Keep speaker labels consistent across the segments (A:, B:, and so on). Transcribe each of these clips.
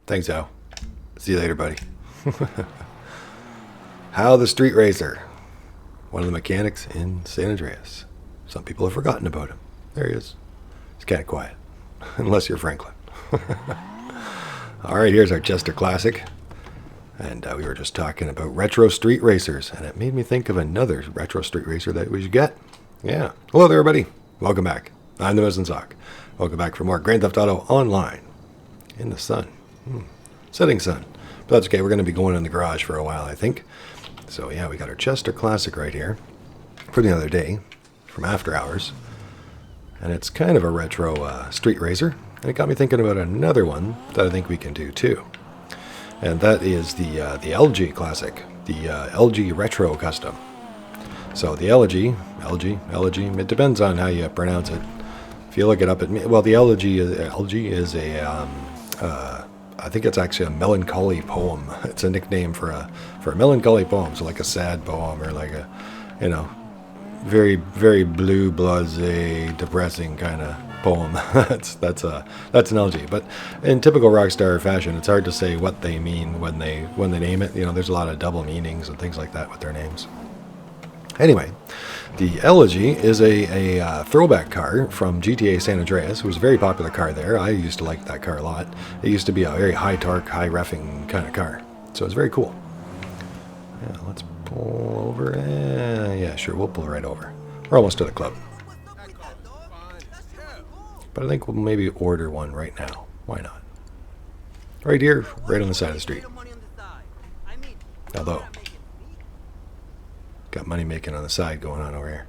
A: Thanks, Al. See you later, buddy. Hal the Street Racer, one of the mechanics in San Andreas. Some people have forgotten about him. There he is. He's kind of quiet, unless you're Franklin. All right, here's our Chester Classic. And we were just talking about retro street racers, and it made me think of another retro street racer that we should get. Yeah. Hello there, everybody. Welcome back. I'm the Missing Sock. Welcome back for more Grand Theft Auto Online. In the sun. Setting sun. But that's okay. We're going to be going in the garage for a while, I think. So, yeah, we got our Chester Classic right here from the other day, from After Hours. And it's kind of a retro street racer. And it got me thinking about another one that I think we can do, too. And that is the Elegy Classic, the Elegy Retro Custom. So the Elegy, it depends on how you pronounce it. If you look it up, the Elegy is a, I think it's actually a melancholy poem. It's a nickname for a melancholy poem, so like a sad poem or like a, very, very blue, blasé, depressing kind of poem. that's an elegy. But in typical Rockstar fashion, it's hard to say what they mean when they name it. There's a lot of double meanings and things like that with their names. Anyway, the Elegy is a throwback car from GTA San Andreas. It was a very popular car there. I used to like that car a lot. It used to be a very high torque, high reffing kind of car. So it's very cool. Yeah, let's pull over. Yeah, sure, we'll pull right over. We're almost to the club. But I think we'll maybe order one right now. Why not? Right here, right on the side of the street. Although, got money making on the side going on over here.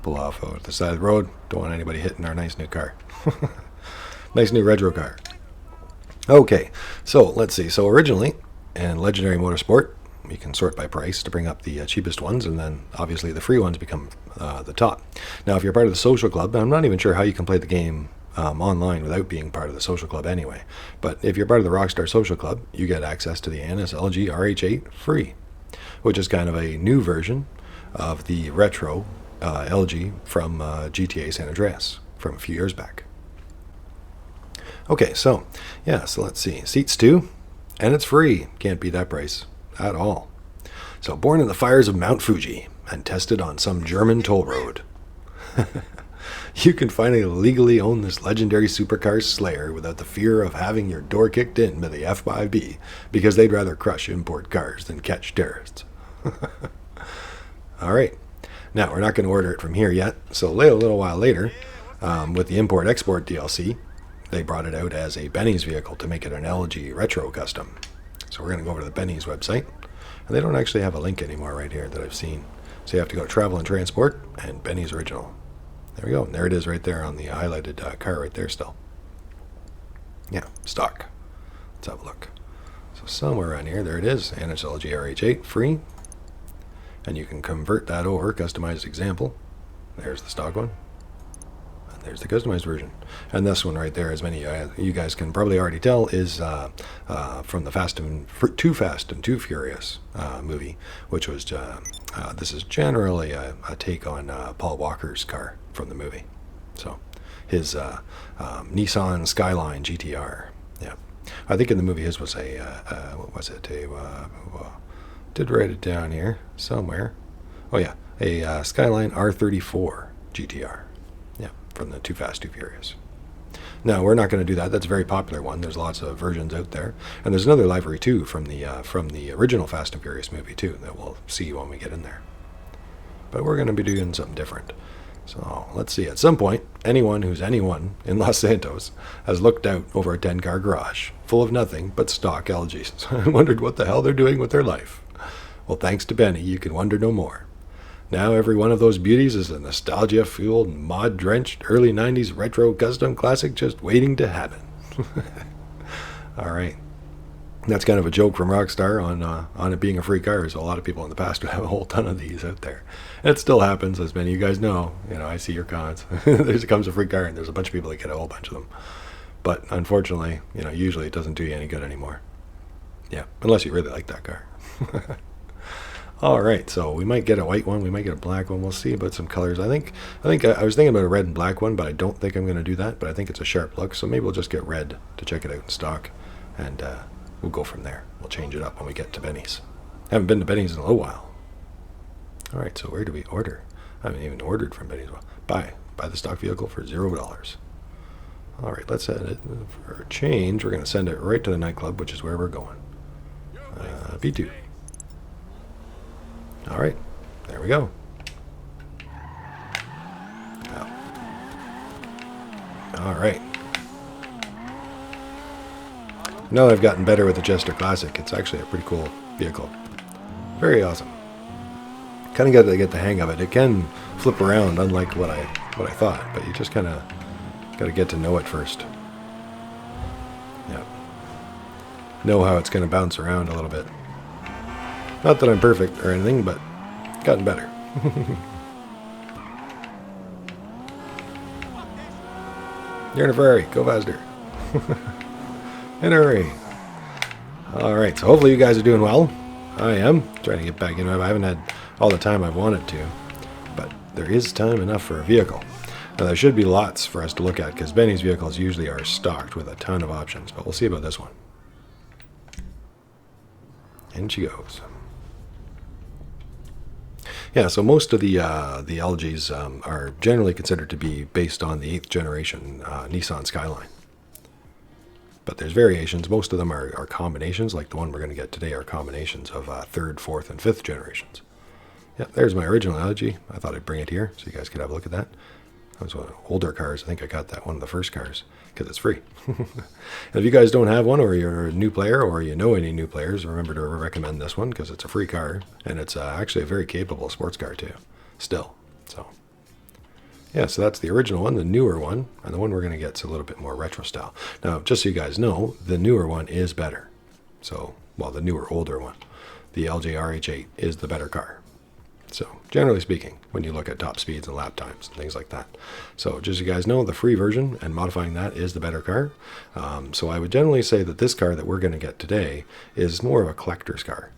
A: Pull off over to the side of the road. Don't want anybody hitting our nice new car. Nice new retro car. Okay, so let's see. So originally, in Legendary Motorsport, you can sort by price to bring up the cheapest ones, and then obviously the free ones become the top. Now, if you're part of the social club, I'm not even sure how you can play the game online without being part of the social club anyway. But if you're part of the Rockstar Social Club, you get access to the NSLG RH8 free, which is kind of a new version of the retro LG from GTA San Andreas from a few years back. Okay, so let's see. Seats 2, and it's free. Can't beat that price at all. So, born in the fires of Mount Fuji and tested on some German toll road. You can finally legally own this legendary supercar slayer without the fear of having your door kicked in by the F5B because they'd rather crush import cars than catch terrorists. All right. Now, we're not going to order it from here yet, so a little while later, with the import-export DLC, they brought it out as a Benny's vehicle to make it an Elegy Retro Custom. So we're going to go over to the Benny's website, and they don't actually have a link anymore right here that I've seen. So you have to go to Travel and Transport and Benny's Original. There we go. And there it is right there on the highlighted car right there still. Yeah, stock. Let's have a look. So somewhere around here, there it is. NSLG RH8, free. And you can convert that over, customized example. There's the stock one. And there's the customized version. And this one right there, as many you guys can probably already tell, is from the Too Fast and Too Furious movie, which was, this is generally a take on Paul Walker's car from the movie. So his Nissan Skyline GTR. Yeah, I think in the movie his was what was it? Did write it down here somewhere. Oh yeah, a Skyline R34 GTR. Yeah, from the Too Fast, Too Furious. No, we're not going to do that. That's a very popular one. There's lots of versions out there, and there's another livery too from the original Fast and Furious movie too that we'll see when we get in there. But we're going to be doing something different. So let's see. At some point, anyone who's anyone in Los Santos has looked out over a 10-car garage full of nothing but stock LGs and wondered what the hell they're doing with their life. Well, thanks to Benny, you can wonder no more. Now every one of those beauties is a nostalgia-fueled, mod-drenched, early 90s retro custom classic just waiting to happen. All right. That's kind of a joke from Rockstar on it being a free car. So a lot of people in the past would have a whole ton of these out there. And it still happens, as many of you guys know. I see your comments. There comes a free car, and there's a bunch of people that get a whole bunch of them. But unfortunately, usually it doesn't do you any good anymore. Yeah, unless you really like that car. All right, so we might get a white one, we might get a black one. We'll see about some colors. I was thinking about a red and black one, but I don't think I'm going to do that. But I think it's a sharp look, so maybe we'll just get red to check it out in stock, and we'll go from there. We'll change it up when we get to Benny's. Haven't been to Benny's in a little while. All right, so where do we order? I haven't even ordered from Benny's. Buy the stock vehicle for $0. All right, let's set it for a change. We're going to send it right to the nightclub, which is where we're going. B2. All right, there we go. Oh. All right. Now I've gotten better with the Jester Classic. It's actually a pretty cool vehicle. Very awesome. Kind of got to get the hang of it. It can flip around, unlike what I thought, but you just kind of got to get to know it first. Yeah. Know how it's going to bounce around a little bit. Not that I'm perfect or anything, but gotten better. You're in a Ferrari. Go faster. In a hurry. Alright, so hopefully you guys are doing well. I am. Trying to get back into it. I haven't had all the time I've wanted to. But there is time enough for a vehicle. Now there should be lots for us to look at, because Benny's vehicles usually are stocked with a ton of options. But we'll see about this one. In she goes. Yeah, so most of the Elegy's are generally considered to be based on the 8th generation Nissan Skyline. But there's variations. Most of them are combinations, like the one we're going to get today are combinations of 3rd, 4th, and 5th generations. Yeah, there's my original Elegy. I thought I'd bring it here so you guys could have a look at that. That was one of the older cars. I think I got that one of the first cars because it's free. And if you guys don't have one, or you're a new player, or you know any new players, remember to recommend this one because it's a free car, and it's actually a very capable sports car too, still. So yeah, so that's the original one, the newer one, and the one we're going to get is a little bit more retro style. Now, just so you guys know, the newer one is better. So, well, the newer, older one, the LJ RH8 is the better car. So, generally speaking, when you look at top speeds and lap times and things like that. So, just so you guys know, the free version and modifying that is the better car. So, I would generally say that this car that we're going to get today is more of a collector's car.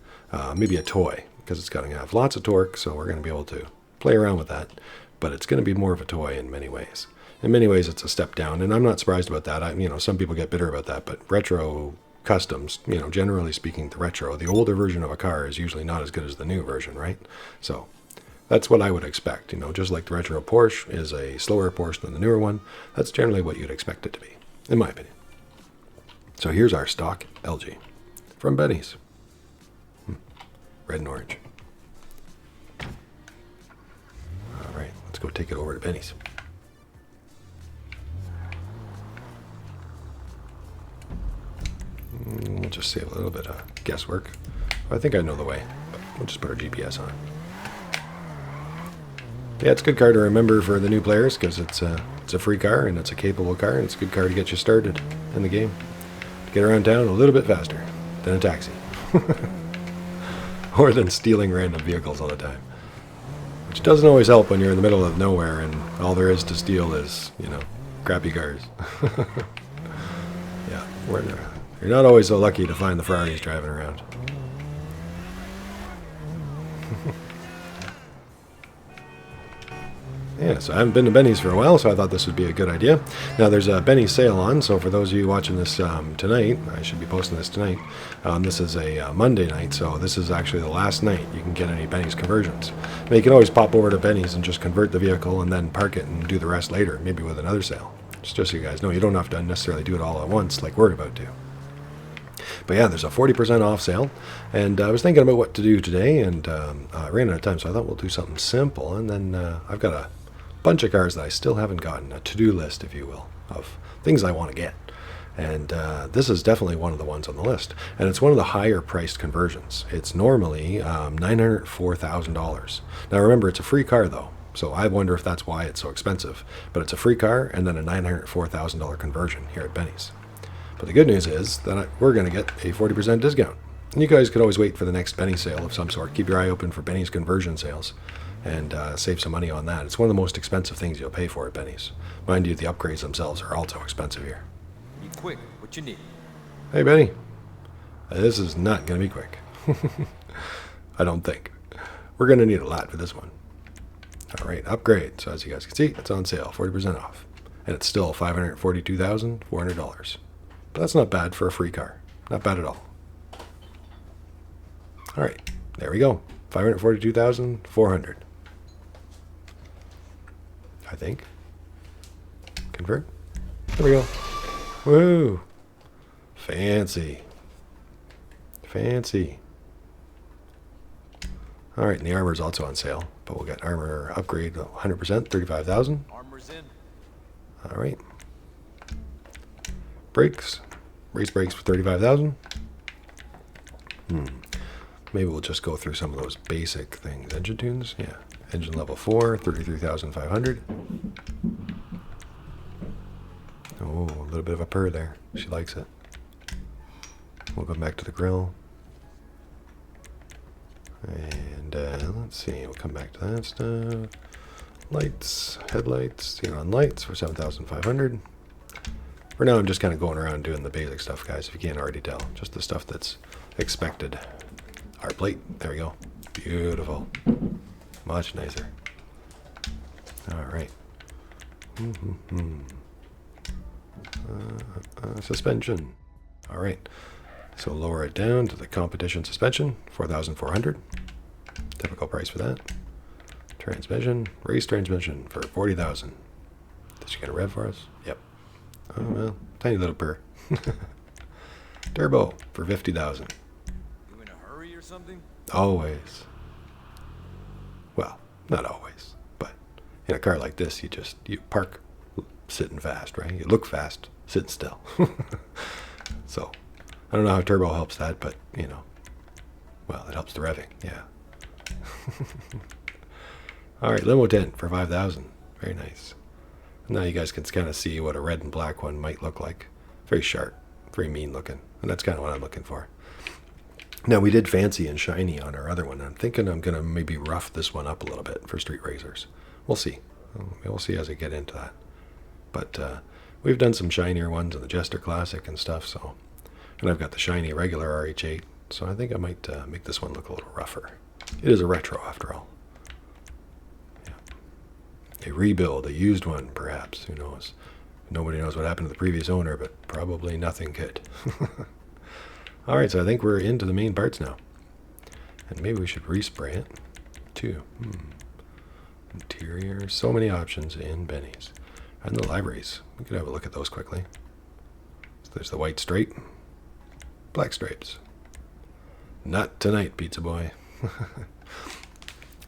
A: Maybe a toy, because it's going to have lots of torque, so we're going to be able to play around with that. But it's going to be more of a toy in many ways. In many ways, it's a step down, and I'm not surprised about that. Some people get bitter about that, but retro customs, generally speaking, the older version of a car is usually not as good as the new version, right? So that's what I would expect. Just like the retro Porsche is a slower Porsche than the newer one, that's generally what you'd expect it to be, in my opinion. So here's our stock LG from Benny's. Red and orange. All right, let's go take it over to Benny's. We'll just save a little bit of guesswork. I think I know the way, but we'll just put our GPS on. Yeah, it's a good car to remember for the new players because it's a free car and it's a capable car and it's a good car to get you started in the game. To get around town a little bit faster than a taxi. Or than stealing random vehicles all the time. Which doesn't always help when you're in the middle of nowhere and all there is to steal is, crappy cars. Yeah, you're not always so lucky to find the Ferraris driving around. Yeah, so I haven't been to Benny's for a while, so I thought this would be a good idea. Now, there's a Benny's sale on, so for those of you watching this tonight, I should be posting this tonight. This is a Monday night, so this is actually the last night you can get any Benny's conversions. Now, you can always pop over to Benny's and just convert the vehicle and then park it and do the rest later, maybe with another sale. Just so you guys know, you don't have to necessarily do it all at once like we're about to. But yeah, there's a 40% off sale, and I was thinking about what to do today, and I ran out of time, so I thought we'll do something simple, and then I've got a bunch of cars that I still haven't gotten, a to-do list, if you will, of things I want to get. And this is definitely one of the ones on the list. And it's one of the higher priced conversions. It's normally $904,000. Now remember, it's a free car though. So I wonder if that's why it's so expensive. But it's a free car and then a $904,000 conversion here at Benny's. But the good news is that we're going to get a 40% discount. And you guys could always wait for the next Benny sale of some sort. Keep your eye open for Benny's conversion sales. And save some money on that. It's one of the most expensive things you'll pay for at Benny's. Mind you, the upgrades themselves are also expensive here.
B: Be quick. What you need?
A: Hey, Benny. This is not going to be quick. I don't think. We're going to need a lot for this one. All right, upgrade. So as you guys can see, it's on sale, 40% off. And it's still $542,400. But that's not bad for a free car. Not bad at all. All right, there we go. 542,400. I think. Convert. There we go. Woo! Fancy. Fancy. All right, and the armor is also on sale, but we'll get armor upgrade 100%, 35,000.
B: Armor's in.
A: All right. Brakes. Race brakes for 35,000. Maybe we'll just go through some of those basic things. Engine tunes, yeah. Engine level 4, 33,500. Oh, a little bit of a purr there. She likes it. We'll go back to the grill. And let's see, we'll come back to that stuff. Lights, headlights, xenon lights for 7,500. For now, I'm just kind of going around doing the basic stuff, guys, if you can't already tell. Just the stuff that's expected. Our plate, there we go. Beautiful. Much nicer. All right. Suspension. All right. So lower it down to the competition suspension, 4,400. Typical price for that. Transmission, race transmission for 40,000. Did she get a rev for us? Yep. Oh well, tiny little purr. Turbo for 50,000.
B: You in a hurry or something?
A: Always. Well, not always, but in a car like this, you park sitting fast, right? You look fast, sitting still. So, I don't know how turbo helps that, but well, it helps the revving, yeah. All right, limo tent for 5,000. Very nice. Now you guys can kind of see what a red and black one might look like. Very sharp, very mean looking, and that's kind of what I'm looking for. Now, we did fancy and shiny on our other one. I'm thinking I'm going to maybe rough this one up a little bit for street racers. We'll see. We'll see as I get into that. But we've done some shinier ones in the Jester Classic and stuff, so. And I've got the shiny regular RH8, so I think I might make this one look a little rougher. It is a retro, after all. Yeah. A rebuild, a used one, perhaps. Who knows? Nobody knows what happened to the previous owner, but probably nothing good. All right, so I think we're into the main parts now. And maybe we should respray it, too. Interior, so many options in Benny's. And the libraries. We could have a look at those quickly. So there's the white stripe, black stripes. Not tonight, Pizza Boy.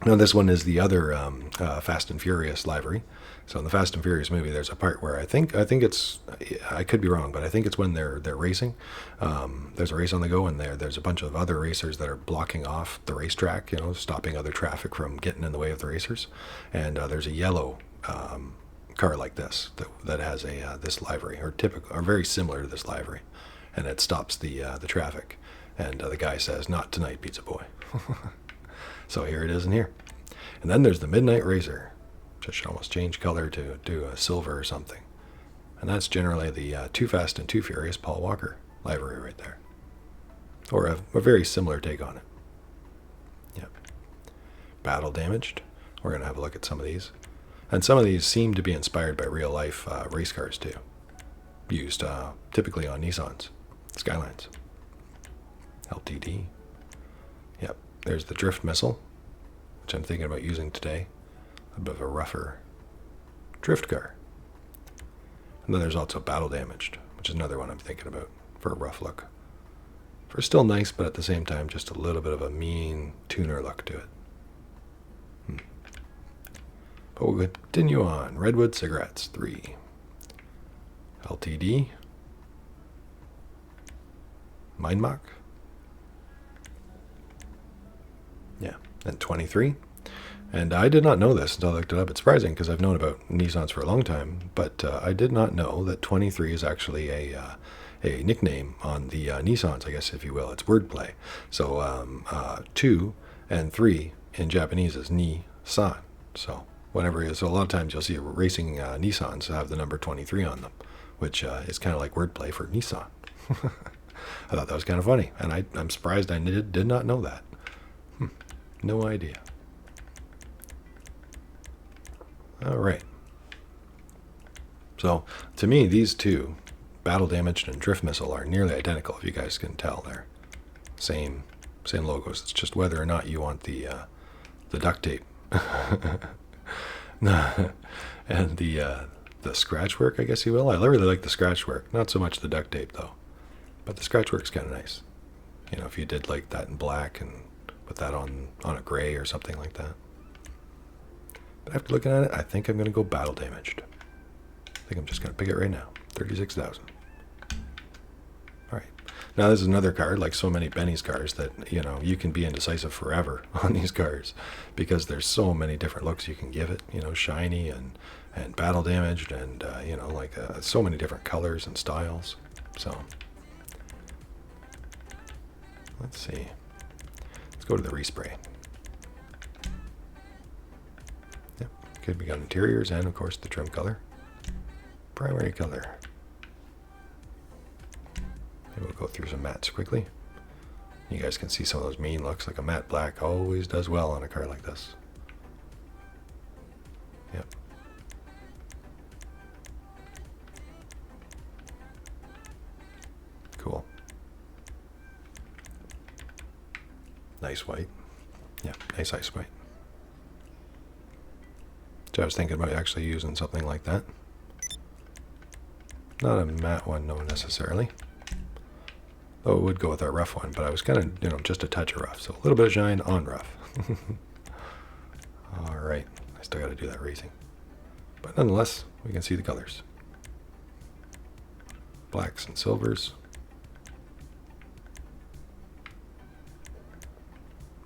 A: Now this one is the other Fast and Furious livery. So in the Fast and Furious movie, there's a part where I think it's, I could be wrong, but I think it's when they're racing. There's a race on the go, and there's a bunch of other racers that are blocking off the racetrack, stopping other traffic from getting in the way of the racers. And there's a yellow car like this that has this livery, or very similar to this livery, and it stops the traffic. And the guy says, "Not tonight, Pizza Boy." So here it is in here. And then there's the Midnight Racer. Just should almost change color to do a silver or something. And that's generally the Too Fast and Too Furious Paul Walker livery right there. Or a very similar take on it. Yep. Battle Damaged. We're going to have a look at some of these. And some of these seem to be inspired by real life race cars too. Used typically on Nissans. Skylines. LTD. Yep. There's the Drift Missile, which I'm thinking about using today. A bit of a rougher drift car. And then there's also Battle Damaged, which is another one I'm thinking about for a rough look. For still nice, but at the same time, just a little bit of a mean tuner look to it. But we'll continue on. Redwood Cigarettes, 3. LTD. Mindmach. Yeah, and 23. And I did not know this until I looked it up. It's surprising because I've known about Nissans for a long time, but I did not know that 23 is actually a nickname on the Nissans, I guess, if you will. It's wordplay. So 2 and 3 in Japanese is Ni-san. So a lot of times you'll see racing Nissans have the number 23 on them, which is kind of like wordplay for Nissan. I thought that was kind of funny, and I'm surprised I did not know that. No idea. All right. So, to me, these two, battle damaged and drift missile, are nearly identical. If you guys can tell, they're same logos. It's just whether or not you want the duct tape and the scratch work, I guess you will. I really like the scratch work, not so much the duct tape though. But the scratch work's kind of nice. You know, if you did like that in black and put that on a gray or something like that. But after looking at it, I think I'm going to go battle damaged. I think I'm just going to pick it right now. 36,000. All right. Now this is another card, like so many Benny's cards, that, you know, you can be indecisive forever on these cards because there's so many different looks you can give it. You know, shiny and battle damaged and, you know, like so many different colors and styles. So, let's see. Let's go to the respray. Yep. Good. We got interiors and, of course, the trim color. Primary color. Maybe we'll go through some mattes quickly. You guys can see some of those mean looks. Like a matte black always does well on a card like this. Yep. Cool. Nice white. Yeah, nice ice white. So I was thinking about actually using something like that. Not a matte one, no, necessarily. Though it would go with our rough one, but I was kind of, you know, just a touch of rough. So a little bit of shine on rough. All right. I still got to do that racing. But nonetheless, we can see the colors. Blacks and silvers.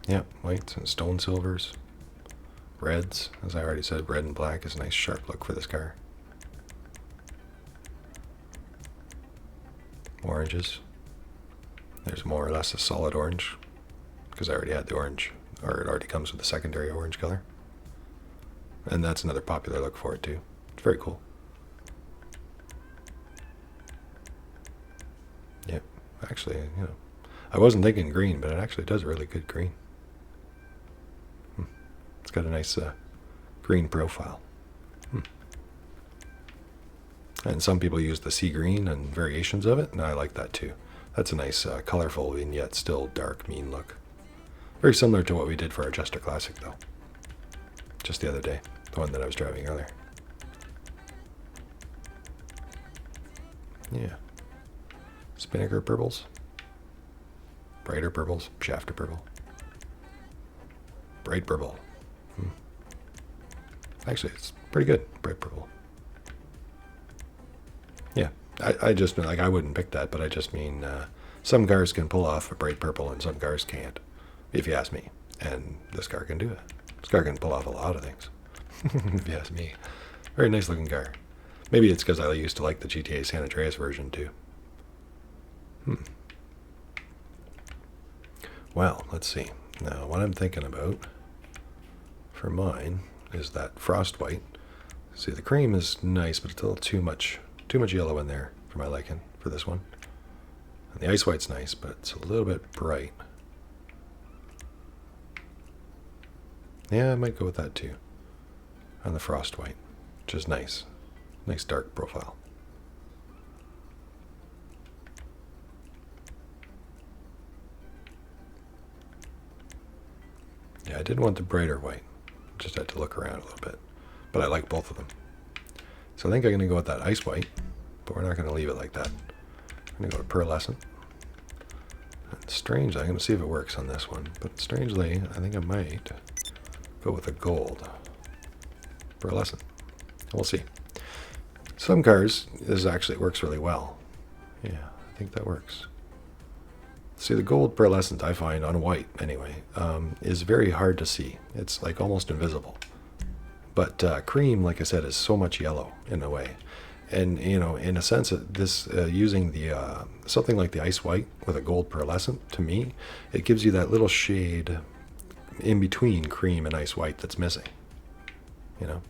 A: Yep, whites and stone silvers. Reds, as I already said, red and black is a nice sharp look for this car. Oranges. There's more or less a solid orange, because I already had the orange, or it already comes with the secondary orange color. And that's another popular look for it too. It's very cool. Yep, actually, you know, I wasn't thinking green, but it actually does really good green. It's got a nice green profile. And some people use the sea green and variations of it, and I like that too. That's a nice colorful and yet still dark, mean look. Very similar to what we did for our Jester Classic though. Just the other day, the one that I was driving earlier. Yeah. Spinnaker purples. Brighter purples. Shafter purple. Bright purple. Actually, it's pretty good. Bright purple. Yeah, I just mean, like, I wouldn't pick that, but I just mean some cars can pull off a bright purple and some cars can't, if you ask me. And this car can do it. This car can pull off a lot of things, if you ask me. Very nice looking car. Maybe it's because I used to like the GTA San Andreas version too. Well, let's see. Now, what I'm thinking about for mine is that frost white. See, the cream is nice, but it's a little too much yellow in there for my liking for this one. And the ice white's nice, but it's a little bit bright. Yeah, I might go with that too. On the frost white, which is nice. Nice dark profile. Yeah, I did want the brighter white. Just had to look around a little bit. But I like both of them. So I think I'm going to go with that ice white. But we're not going to leave it like that. I'm going to go to pearlescent. And strangely, I'm going to see if it works on this one. But strangely, I think I might go with a gold. Pearlescent. We'll see. Some cars, this actually works really well. Yeah, I think that works. See, the gold pearlescent, I find, on white anyway, is very hard to see. It's like almost invisible. But cream, like I said, is so much yellow in a way. And, you know, in a sense, this using the something like the ice white with a gold pearlescent, to me, it gives you that little shade in between cream and ice white that's missing. You know?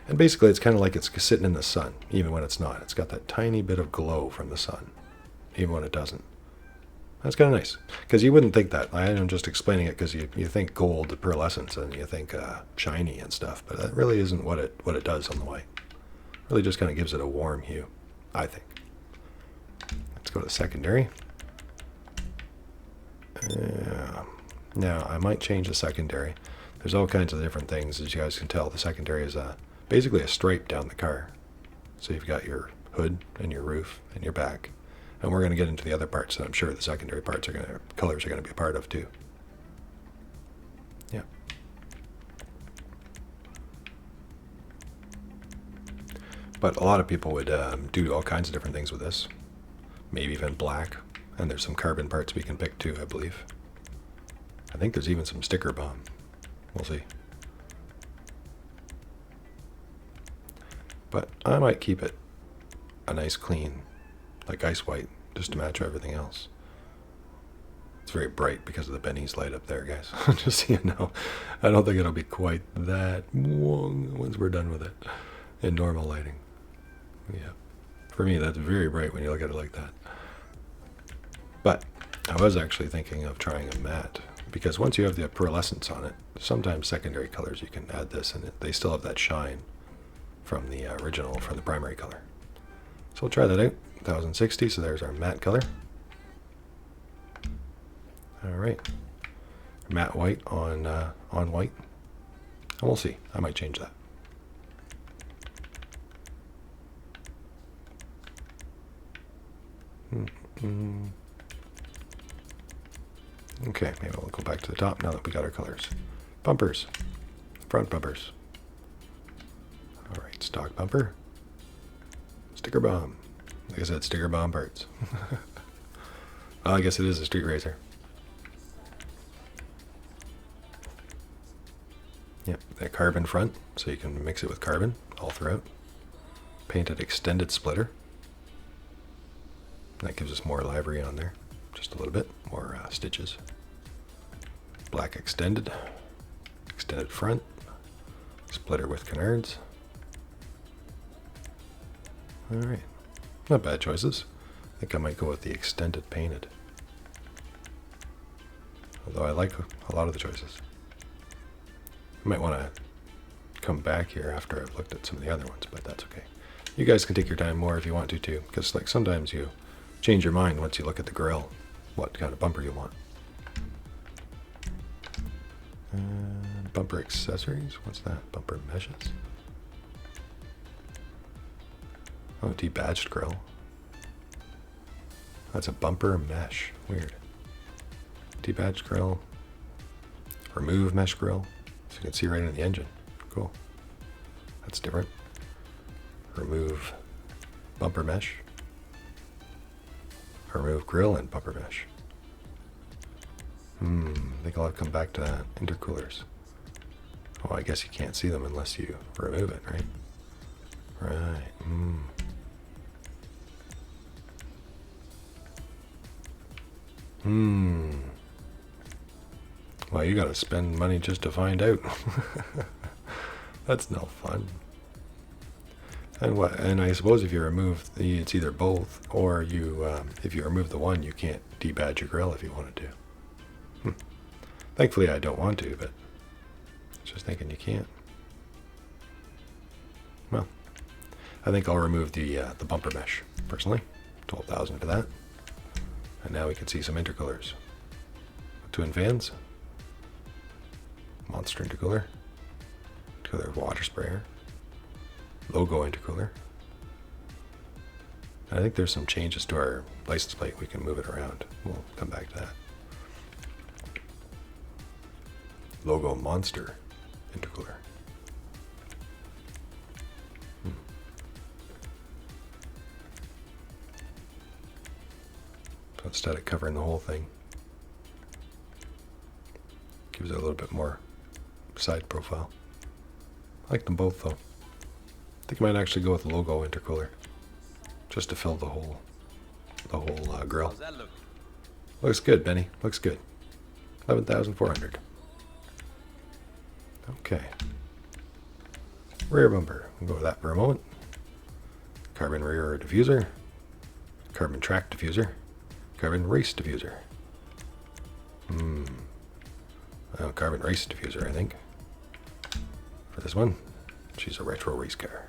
A: And basically, it's kind of like it's sitting in the sun, even when it's not. It's got that tiny bit of glow from the sun, even when it doesn't. That's kind of nice. Because you wouldn't think that. I'm just explaining it because you think gold pearlescence and you think shiny and stuff. But that really isn't what it does on the white. It really just kind of gives it a warm hue, I think. Let's go to secondary. Now, I might change the secondary. There's all kinds of different things. As you guys can tell, the secondary is basically a stripe down the car. So you've got your hood and your roof and your back. And we're going to get into the other parts that I'm sure the secondary parts colors are going to be a part of too. Yeah. But a lot of people would do all kinds of different things with this. Maybe even black. And there's some carbon parts we can pick too, I believe. I think there's even some sticker bomb. We'll see. But I might keep it a nice clean, like ice white, just to match everything else. It's very bright because of the Benny's light up there, guys. Just so you know. I don't think it'll be quite that once we're done with it in normal lighting. Yeah. For me, that's very bright when you look at it like that. But I was actually thinking of trying a matte, because once you have the pearlescence on it, sometimes secondary colors you can add this and they still have that shine from the original, from the primary color. So we'll try that out. 1060, so there's our matte color. All right, matte white on white, and we'll see. I might change that. Okay, maybe we'll go back to the top now that we got our colors. Bumpers, front bumpers. All right, stock bumper, sticker bomb. Like I said, sticker bomb parts. Well, I guess it is a street racer. Yep, that carbon front, so you can mix it with carbon all throughout. Painted extended splitter. That gives us more livery on there, just a little bit more stitches. Black extended, extended front, splitter with canards. All right, not bad choices. I think I might go with the extended painted, although I like a lot of the choices. I might want to come back here after I've looked at some of the other ones, but that's okay. You guys can take your time more if you want to too, because like sometimes you change your mind once you look at the grill, what kind of bumper you want. Bumper accessories, what's that? Bumper meshes? Oh, debadged grill. That's a bumper mesh, weird. Debadged grill, remove mesh grill, so you can see right in the engine, cool. That's different. Remove bumper mesh. Remove grill and bumper mesh. I think I'll have to come back to that. Intercoolers. Oh, I guess you can't see them unless you remove it, right? Right. Well, you gotta spend money just to find out. That's no fun. And what? And I suppose if you remove it's either both, or you, if you remove the one, you can't debadge your grill if you wanted to. Thankfully, I don't want to, but I was just thinking you can't. Well, I think I'll remove the bumper mesh personally. 12,000 for that. And now we can see some intercoolers. Twin fans, monster intercooler, intercooler water sprayer. Logo intercooler. I think there's some changes to our license plate. We can move it around. We'll come back to that. Logo monster intercooler. So instead of covering the whole thing, gives it a little bit more side profile. I like them both though. I think I might actually go with the logo intercooler, just to fill the whole grill.
B: How's that look?
A: Looks good, Benny. Looks good. 11,400. Okay. Rear bumper. We'll go with that for a moment. Carbon rear diffuser. Carbon track diffuser. Carbon race diffuser. Carbon race diffuser, I think. For this one. She's a retro race car.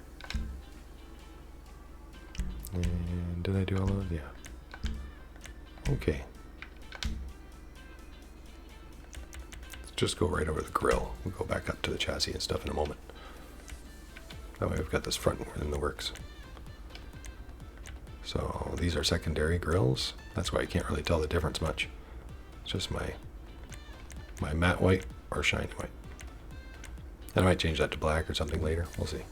A: And did I do all of those? Yeah. Okay. Let's just go right over the grill. We'll go back up to the chassis and stuff in a moment. That way we've got this front in the works. So these are secondary grills. That's why you can't really tell the difference much. It's just my matte white or shiny white. And I might change that to black or something later. We'll see.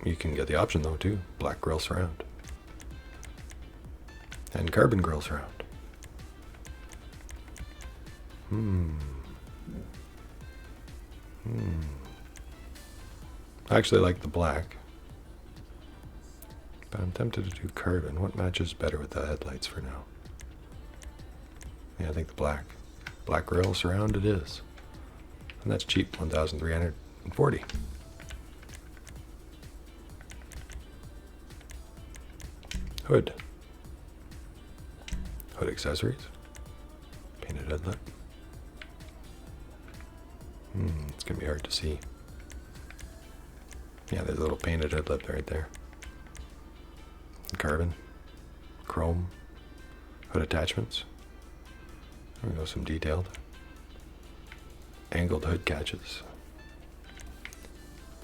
A: You can get the option though too. Black grill surround. And carbon grill surround. I actually like the black. But I'm tempted to do carbon. What matches better with the headlights for now? Yeah, I think the black. Black grill surround it is. And that's cheap, 1,340. Hood. Hood accessories. Painted headlight. It's going to be hard to see. Yeah, there's a little painted headlight right there. Carbon. Chrome. Hood attachments. There we go, some detailed. Angled hood catches.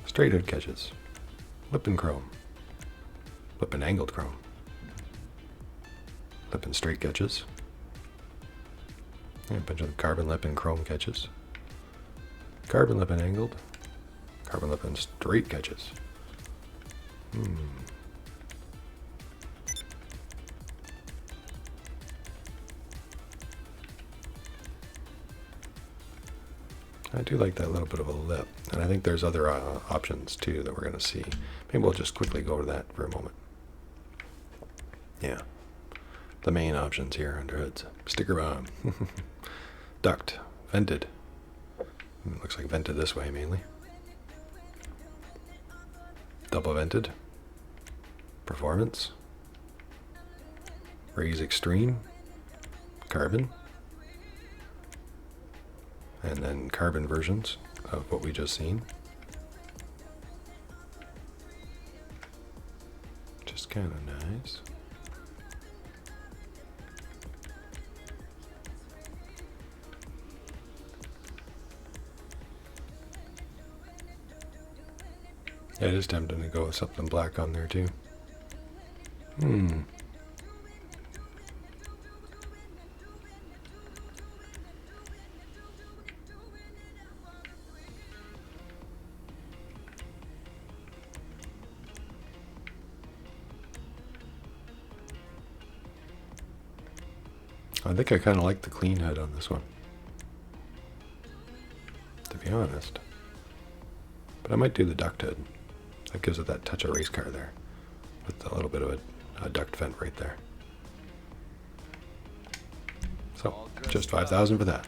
A: Straight hood catches. Lip and chrome. Lip and angled chrome. Lip and straight catches. And a bunch of carbon lip and chrome catches. Carbon lip and angled. Carbon lip and straight catches. I do like that little bit of a lip, and I think there's other options too that we're going to see. Maybe we'll just quickly go over that for a moment. Yeah, the main options here under hoods. Sticker bomb. Duct. Vented. It looks like vented this way mainly. Double vented. Performance. Raise extreme. Carbon. And then carbon versions of what we just seen. Just kind of nice. Yeah, it is tempting to go with something black on there too. I think I kind of like the clean head on this one, to be honest. But I might do the duct head. That gives it that touch of race car there, with a little bit of a duct vent right there. So, just 5,000 for that.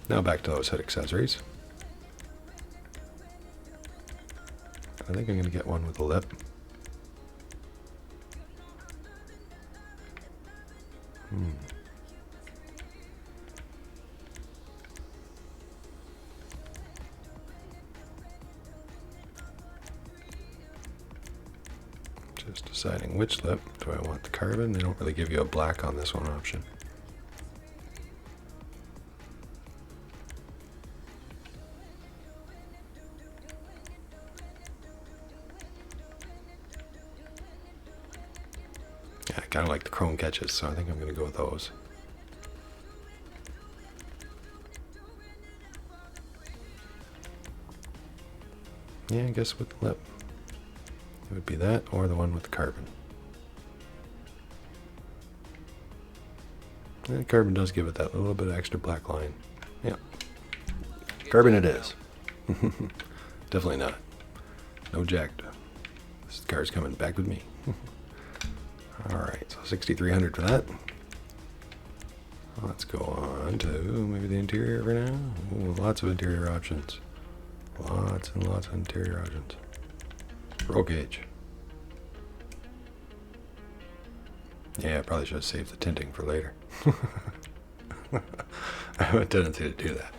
A: Now back to those head accessories. I think I'm going to get one with a lip. Just deciding which lip. Do I want the carbon? They don't really give you a black on this one option. Yeah, I kind of like the chrome catches, so I think I'm going to go with those. Yeah, I guess with the lip. It would be that or the one with the carbon. And the carbon does give it that little bit of extra black line. Yeah. Carbon it is. Definitely not. No jacked. This car's coming back with me. Alright, so 6,300 for that. Let's go on to maybe the interior for now. Ooh, lots of interior options. Lots and lots of interior options. Roll cage. Yeah, I probably should have saved the tinting for later. I have a tendency to do that.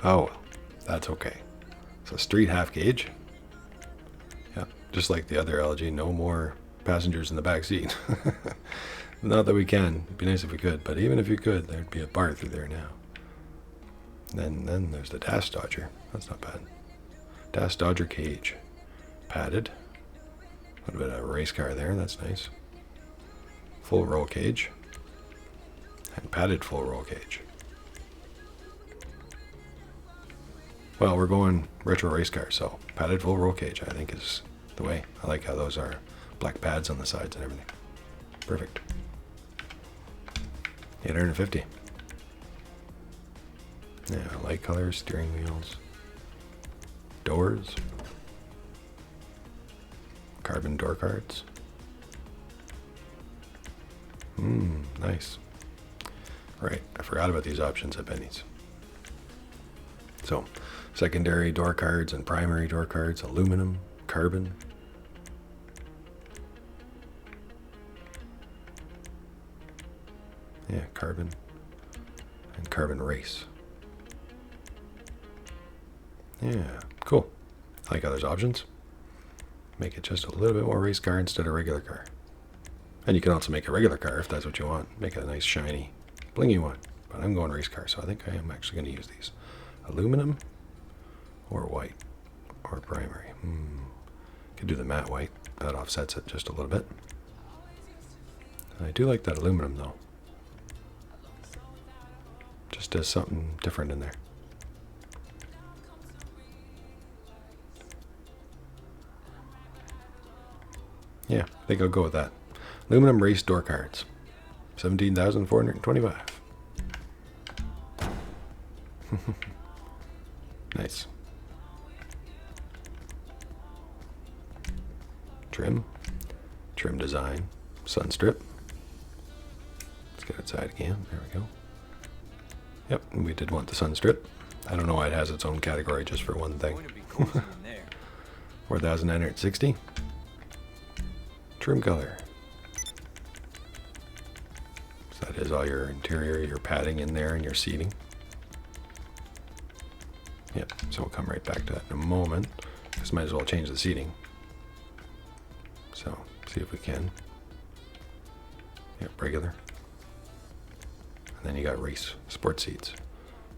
A: Oh well, that's okay. So street half gauge. Yeah, just like the other Elegy, no more passengers in the back seat. Not that we can. It'd be nice if we could, but even if you could, there'd be a bar through there now. Then there's the Dash Dodger. That's not bad. Dash Dodger cage. Padded. A little bit of a race car there. That's nice. Full roll cage. And padded full roll cage. Well, we're going retro race car, so padded full roll cage I think is the way. I like how those are black pads on the sides and everything. Perfect. 850. Yeah, light colors, steering wheels, doors, carbon door cards. Nice. Right, I forgot about these options at Benny's. So, secondary door cards and primary door cards, aluminum, carbon. Yeah, carbon and carbon race. Yeah, cool. I like how there's options. Make it just a little bit more race car instead of regular car. And you can also make a regular car if that's what you want. Make it a nice, shiny, blingy one. But I'm going race car, so I think I am actually going to use these. Aluminum or white or primary. Could do the matte white. That offsets it just a little bit. I do like that aluminum though. Just does something different in there. Yeah, I think I'll go with that. Aluminum race door cards. 17,425. Nice. Trim. Trim design. Sun strip. Let's get outside again. There we go. Yep, we did want the sun strip. I don't know why it has its own category just for one thing. 4,960. Trim color. So that is all your interior, your padding in there, and your seating. Yep, so we'll come right back to that in a moment. Just might as well change the seating. So, see if we can. Yep, regular. And then you got race sport seats.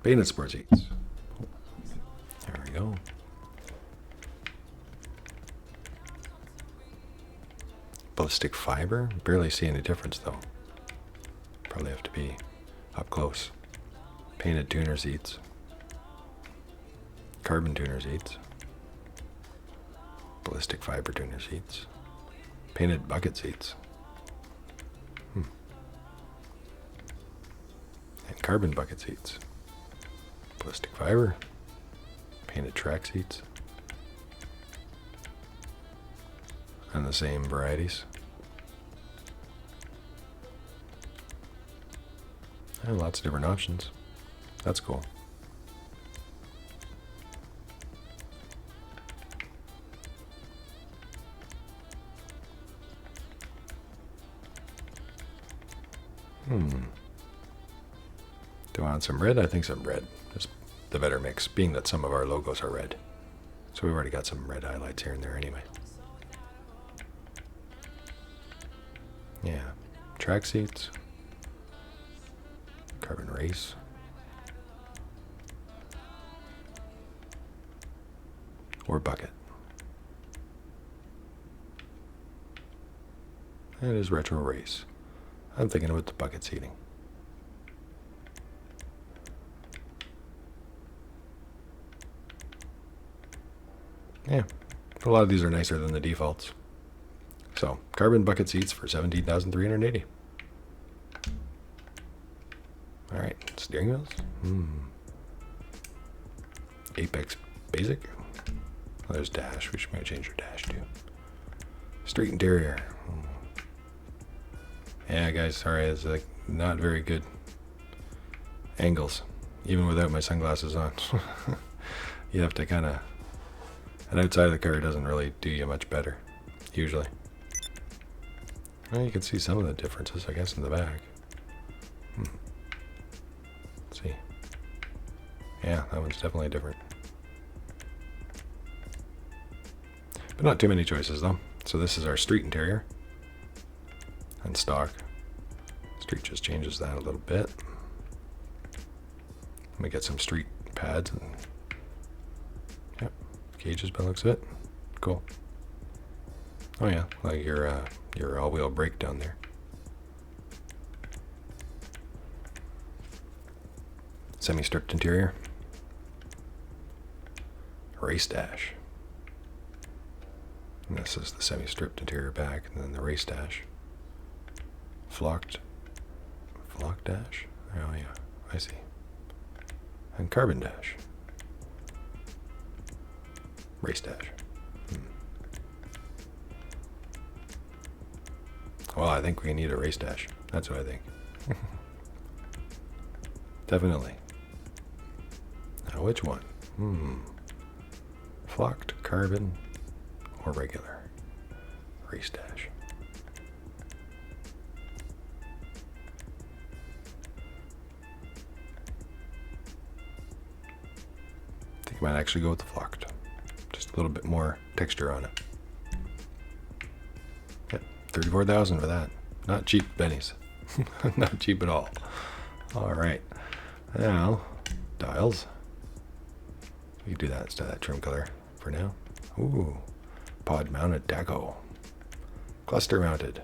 A: Painted sport seats. There we go. Ballistic fiber. Barely see any difference though. Probably have to be up close. Painted tuner seats. Carbon tuner seats. Ballistic fiber tuner seats. Painted bucket seats. And carbon bucket seats. Ballistic fiber. Painted track seats. And the same varieties. And lots of different options. That's cool. Do I want some red? I think some red is the better mix, being that some of our logos are red. So we've already got some red highlights here and there anyway. Yeah, track seats, carbon race, or bucket. It is retro race. I'm thinking about the bucket seating. Yeah, a lot of these are nicer than the defaults. So, carbon bucket seats for 17,380. All right, steering wheels. Apex Basic. Oh, there's dash. We should maybe change your dash too. Street interior. Yeah, guys, sorry, it's like not very good angles, even without my sunglasses on. You have to kind of. And outside of the car doesn't really do you much better, usually. Well, you can see some of the differences, I guess, in the back. Let's see. Yeah, that one's definitely different. But not too many choices though. So this is our street interior. And stock. Street just changes that a little bit. Let me get some street pads and yep, gauges by the looks of it. Cool. Oh yeah, like your all-wheel brake down there. Semi-stripped interior. Race dash. And this is the semi-stripped interior back, and then the race dash. Flock dash? Oh yeah, I see. And carbon dash. Race dash. Well, I think we need a race dash. That's what I think. Definitely. Now which one? Flocked, carbon, or regular? Race dash. I think I might actually go with the flocked. Just a little bit more texture on it. Yep, 34,000 for that. Not cheap, bennies. Not cheap at all. All right. Now, dials. We can do that instead of that trim color for now. Ooh, pod mounted taco. Cluster mounted.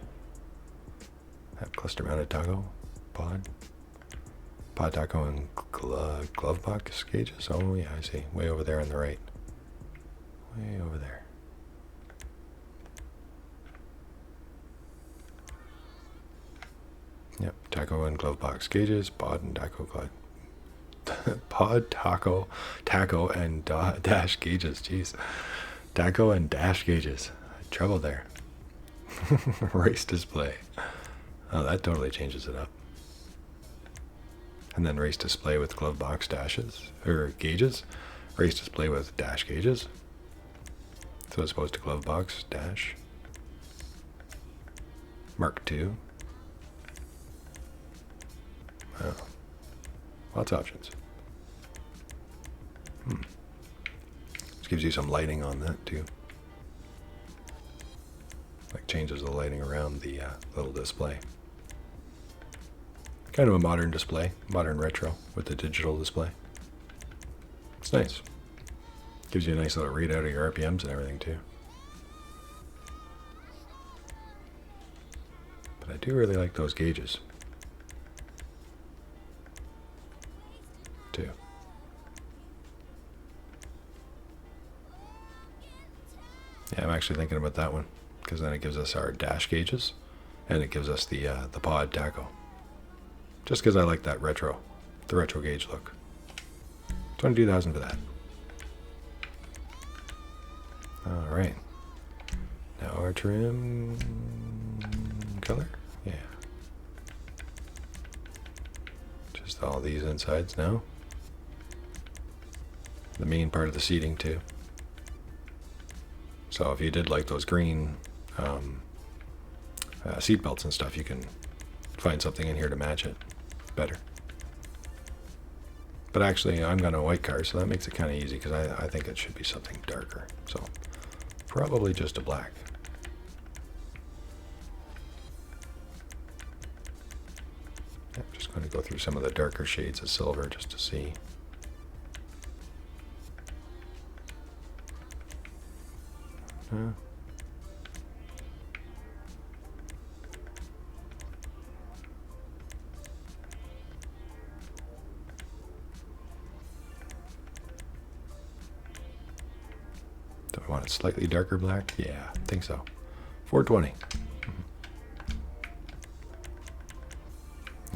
A: Have cluster mounted taco. Pod. Pod taco and glove box gauges. Oh yeah, I see. Way over there on the right. Way over there. Yep, taco and glove box gauges. Pod and taco pod, taco, and dash gauges. Jeez. Taco and dash gauges. Trouble there. Race display. Oh, that totally changes it up. And then race display with glove box dashes, or gauges. Race display with dash gauges. So as opposed to glove box, dash. Mark II. Oh. Lots of options. This gives you some lighting on that too. Like changes the lighting around the little display. Kind of a modern display, modern retro with the digital display. It's nice. Gives you a nice little readout of your RPMs and everything too. But I do really like those gauges. Too. Yeah, I'm actually thinking about that one because then it gives us our dash gauges and it gives us the pod taco. Just because I like that retro, the retro gauge look. 22,000 for that. All right. Now our trim color, yeah. Just all these insides now. The main part of the seating too. So if you did like those green seat belts and stuff, you can find something in here to match it better. But actually, I'm going to a white car, so that makes it kind of easy because I think it should be something darker. So probably just a black. I'm just going to go through some of the darker shades of silver just to see. Do I want it slightly darker black? Yeah, I think so. 420.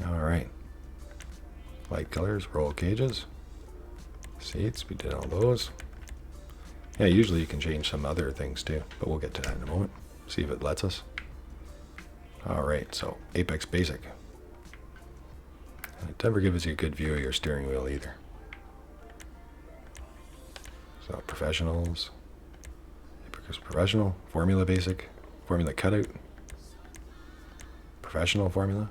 A: All right. Light colors, roll cages. Seats, we did all those. Yeah, usually you can change some other things too, but we'll get to that in a moment. See if it lets us. All right, so Apex Basic. And it never gives you a good view of your steering wheel either. So Professionals, Apex Professional, Formula Basic, Formula Cutout, Professional Formula.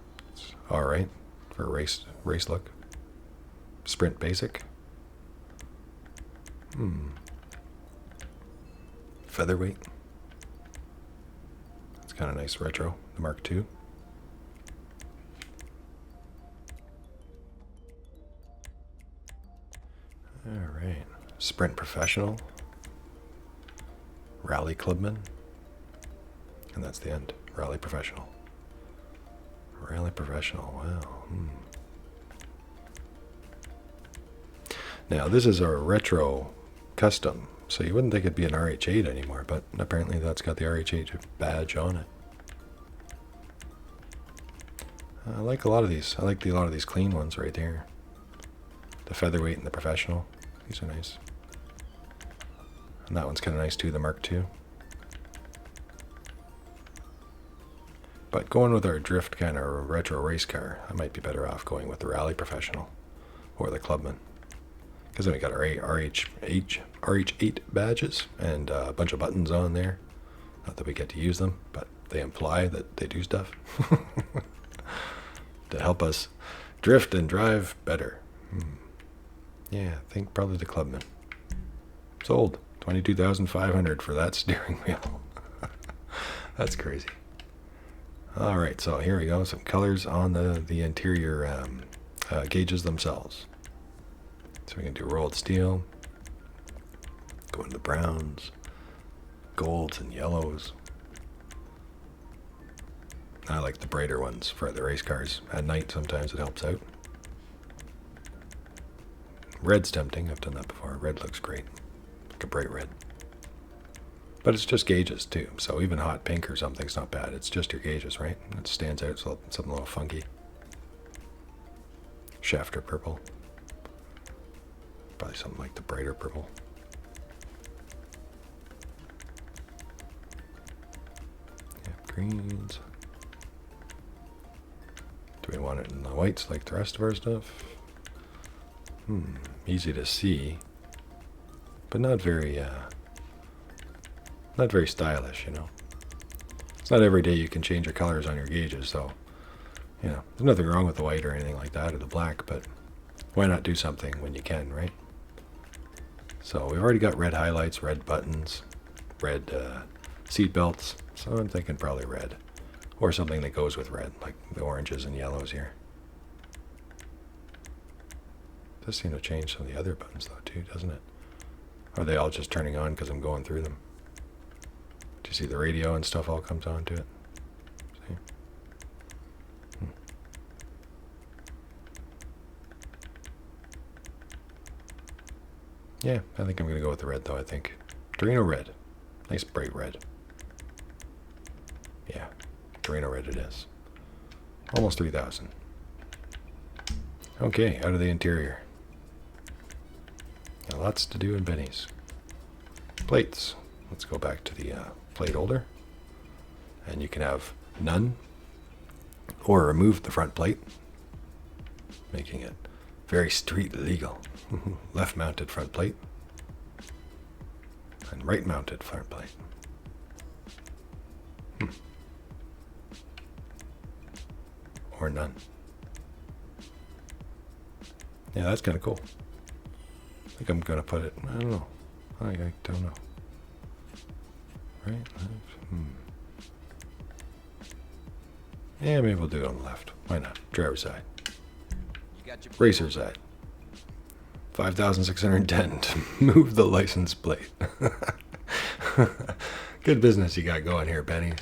A: All right, for a race look. Sprint basic. Featherweight. It's kind of nice retro. The Mark II. All right. Sprint Professional. Rally Clubman. And that's the end. Rally Professional. Rally Professional. Wow. Now, this is a retro custom, so you wouldn't think it'd be an RH8 anymore, but apparently that's got the RH8 badge on it. I like a lot of these. I like a lot of these clean ones right there. The Featherweight and the Professional. These are nice. And that one's kind of nice too, the Mark II. But going with our drift kind of retro race car, I might be better off going with the Rally Professional or the Clubman. Because then we got our RH8 badges and a bunch of buttons on there. Not that we get to use them, but they imply that they do stuff to help us drift and drive better. Yeah, I think probably the Clubman. Sold. $22,500 for that steering wheel. That's crazy. All right, so here we go. Some colors on the interior gauges themselves. So we can do rolled steel, go into the browns, golds, and yellows. I like the brighter ones for the race cars. At night, sometimes it helps out. Red's tempting. I've done that before. Red looks great. Like a bright red. But it's just gauges, too. So even hot pink or something's not bad. It's just your gauges, right? It stands out, so something a little funky. Shafter purple. Probably something like the brighter purple. Yeah, greens. Do we want it in the whites like the rest of our stuff? Easy to see, but not very stylish, you know. It's not every day you can change your colors on your gauges, so, you know, there's nothing wrong with the white or anything like that, or the black, but why not do something when you can, right? So we've already got red highlights, red buttons, red seat belts, so I'm thinking probably red, or something that goes with red, like the oranges and yellows here. Does seem to change some of the other buttons though too, doesn't it? Are they all just turning on because I'm going through them? Do you see the radio and stuff all comes on to it? See? Yeah, I think I'm going to go with the red though, I think. Torino red. Nice bright red. Yeah, Torino red it is. Almost 3,000. Okay, out of the interior. Now, lots to do in Benny's. Plates. Let's go back to the plate holder. And you can have none or remove the front plate, making it very street legal. Left mounted front plate and right mounted front plate. Or none. Yeah, that's kind of cool. I think I'm going to put it, I don't know. I don't know. Right? Yeah, maybe we'll do it on the left. Why not? Driver's side. Racer side. 5,610 to move the license plate. Good business you got going here, Benny.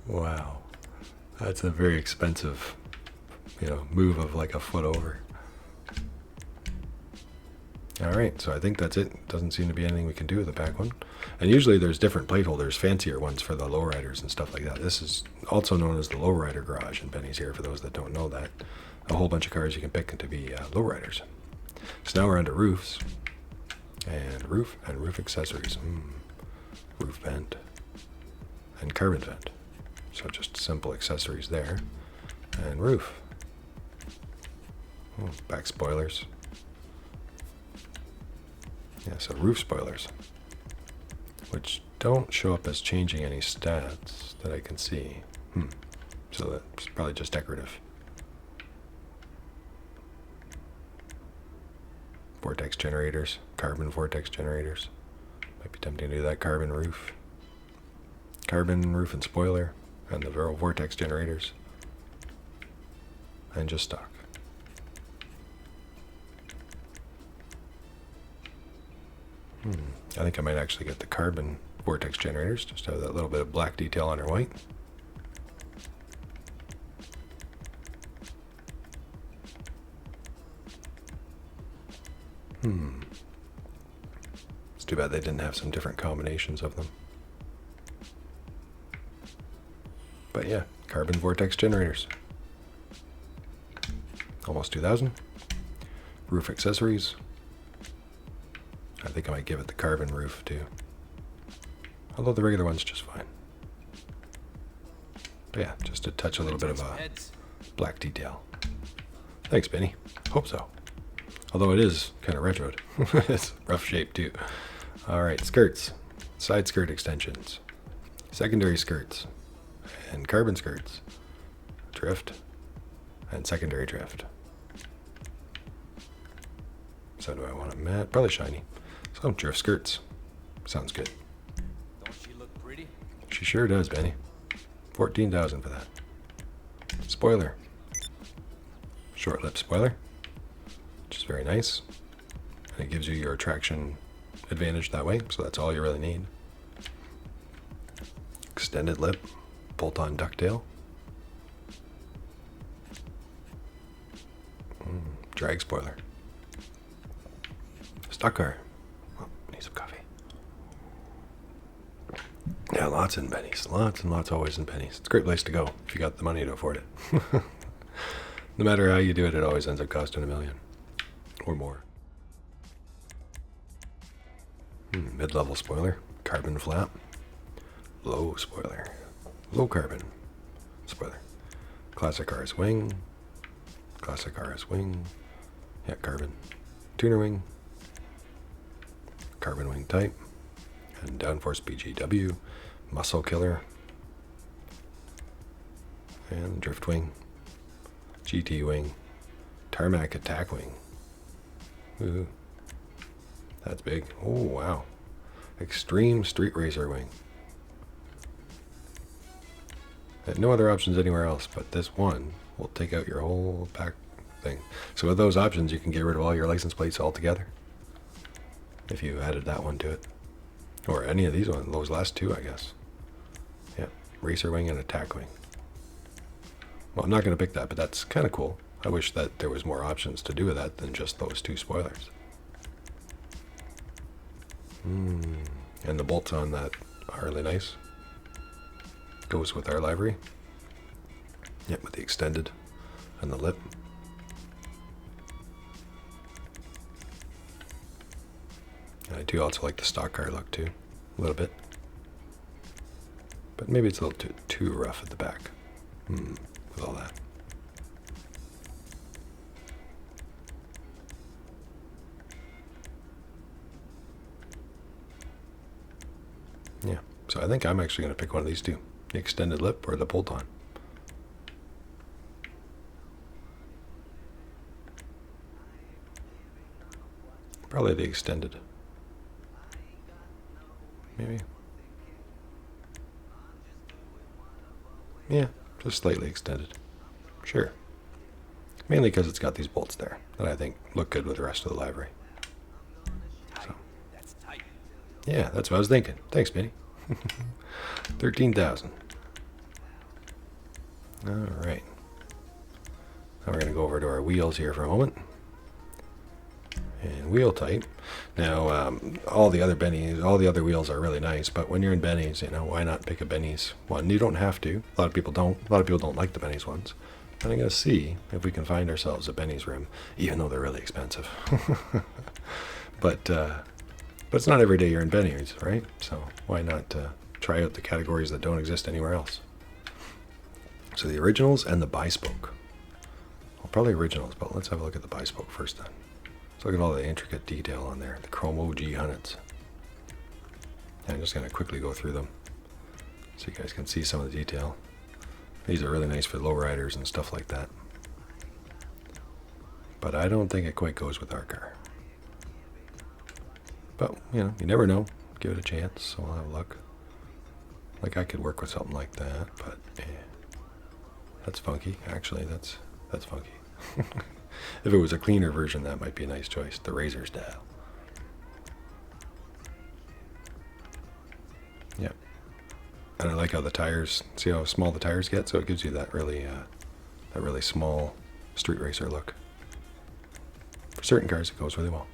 A: Wow. That's a very expensive, move of like a foot over. All right, so I think that's it. Doesn't seem to be anything we can do with the back one. And usually there's different plate holders, fancier ones for the lowriders and stuff like that. This is also known as the lowrider garage, and Benny's here for those that don't know that. A whole bunch of cars you can pick to be lowriders. So now we're onto roofs. And roof accessories. Roof vent and carbon vent. So just simple accessories there. And roof. Back spoilers. Yeah, so roof spoilers, which don't show up as changing any stats that I can see. So So that's probably just decorative. Vortex generators, carbon vortex generators. Might be tempting to do that carbon roof. Carbon roof and spoiler, and the vortex generators. And just stock. I think I might actually get the carbon vortex generators, just have that little bit of black detail on our white. It's too bad they didn't have some different combinations of them. But yeah, carbon vortex generators. Almost 2,000. Roof accessories. I think I might give it the carbon roof too. Although the regular one's just fine. But yeah, just to touch a little bit of a black detail. Thanks, Benny. Hope so. Although it is kind of retroed. It's rough shape too. Alright, skirts. Side skirt extensions. Secondary skirts. And carbon skirts. Drift. And secondary drift. So do I want it matte? Probably shiny. So drift skirts. Sounds good.
B: Don't she look pretty?
A: She sure does, Benny. 14,000 for that. Spoiler. Short lip spoiler. Which is very nice. And it gives you your traction advantage that way, so that's all you really need. Extended lip. Bolt-on ducktail. Drag spoiler. Stock car. Oh, need some coffee. Yeah, lots in Benny's. Lots and lots always in Benny's. It's a great place to go if you got the money to afford it. No matter how you do it, it always ends up costing $1 million. Or more. Mid-level spoiler. Carbon flap. Low spoiler. Low carbon spoiler. Classic RS wing. Classic RS wing. Yeah, carbon. Tuner wing. Carbon wing type. And downforce BGW. Muscle killer. And drift wing. GT wing. Tarmac attack wing. Ooh. That's big. Oh, wow. Extreme street racer wing. And no other options anywhere else, but this one will take out your whole back thing. So with those options, you can get rid of all your license plates altogether. If you added that one to it. Or any of these ones, those last two, I guess. Yeah, racer wing and attack wing. Well, I'm not going to pick that, but that's kind of cool. I wish that there was more options to do with that than just those two spoilers. And the bolts on that are really nice. Goes with our livery. Yep, with the extended and the lip. And I do also like the stock car look too, a little bit. But maybe it's a little too rough at the back. With all that. Yeah, so I think I'm actually going to pick one of these two. The extended lip or the bolt-on. Probably the extended. Maybe. Yeah, just slightly extended. Sure. Mainly because it's got these bolts there that I think look good with the rest of the livery. So.
B: That's tight.
A: Yeah, that's what I was thinking. Thanks, Benny. 13,000. All right. Now we're going to go over to our wheels here for a moment. And wheel type. Now, all the other Bennies, all the other wheels are really nice, but when you're in Bennies, you know, why not pick a Bennies one? You don't have to. A lot of people don't. A lot of people don't like the Bennies ones. And I'm going to see if we can find ourselves a Bennies rim, even though they're really expensive. But it's not every day you're in Bennies, right? So why not try out the categories that don't exist anywhere else? So the originals and the bispoke. Well, probably originals, but let's have a look at the bispoke first then. Let's look at all the intricate detail on there. The chrome OG hunnets. And I'm just going to quickly go through them so you guys can see some of the detail. These are really nice for lowriders and stuff like that. But I don't think it quite goes with our car. But, you know, you never know. Give it a chance, so I'll have a look. Like, I could work with something like that, but that's funky. Actually, that's funky. If it was a cleaner version, that might be a nice choice. The Razor style. Yep. And I like how the tires, see how small the tires get? So it gives you that really small street racer look. For certain cars, it goes really well.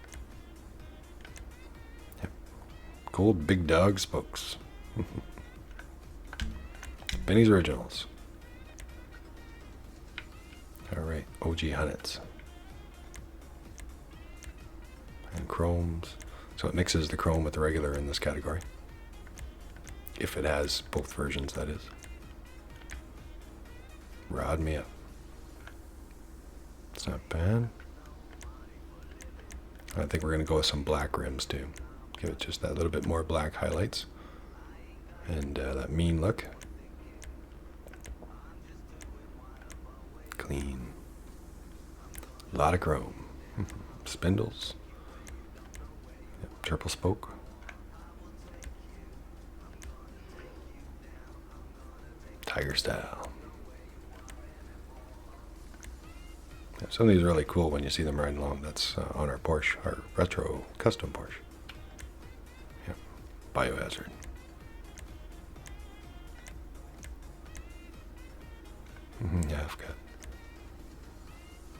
A: Yep. Gold big dog spokes. Benny's Originals. Alright, OG Hunnets. And chromes. So it mixes the chrome with the regular in this category. If it has both versions, that is. Rod me up. It's not bad. I think we're going to go with some black rims too. Give it just that little bit more black highlights. And that mean look. Clean. A lot of chrome. Spindles. Yep, triple spoke. Tiger style. Yeah, some of these are really cool when you see them riding along. That's on our Porsche, our retro custom Porsche. Yep. Biohazard. Yeah, I've got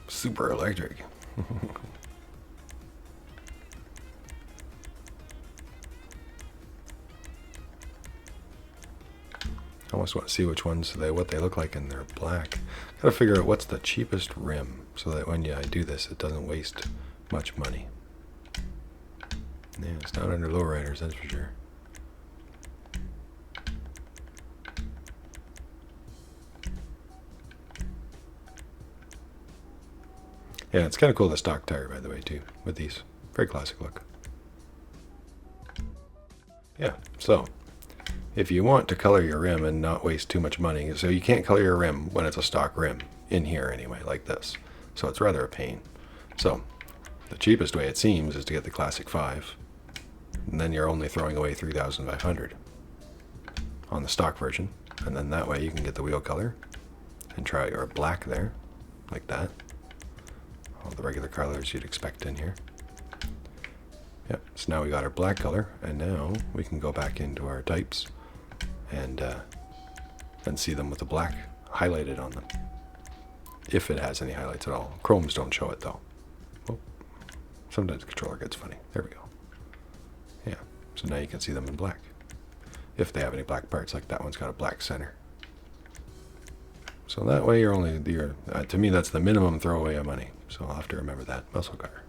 A: super electric. I almost want to see which ones what they look like in their black. Gotta figure out what's the cheapest rim so that when I do this, it doesn't waste much money. Yeah, it's not under lowriders, that's for sure. Yeah, it's kind of cool, the stock tire, by the way, too, with these. Very classic look. Yeah, so if you want to color your rim and not waste too much money, so you can't color your rim when it's a stock rim, in here anyway, like this. So it's rather a pain. So the cheapest way, it seems, is to get the Classic 5. And then you're only throwing away $3,500 on the stock version. And then that way you can get the wheel color and try your black there, like that. All the regular colors you'd expect in here. Yep, so now we got our black color, and now we can go back into our types and see them with the black highlighted on them. If it has any highlights at all. Chromes don't show it though. Oh, sometimes the controller gets funny. There we go. Yeah, so now you can see them in black. If they have any black parts, like that one's got a black center. So that way to me that's the minimum throwaway of money. So I'll have to remember that. Muscle car.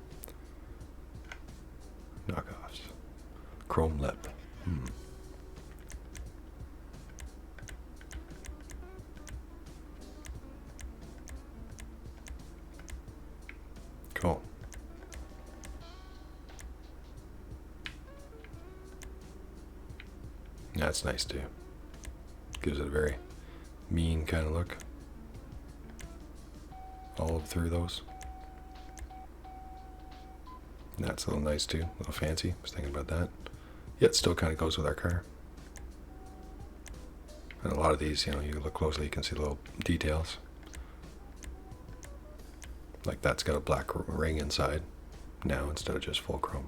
A: Knockoffs. Chrome lip. Cool. That's nice too. Gives it a very mean kind of look. All through those. That's a little nice too, a little fancy. I was thinking about that. Yet still kind of goes with our car. And a lot of these, you look closely, you can see little details. Like that's got a black ring inside now instead of just full chrome.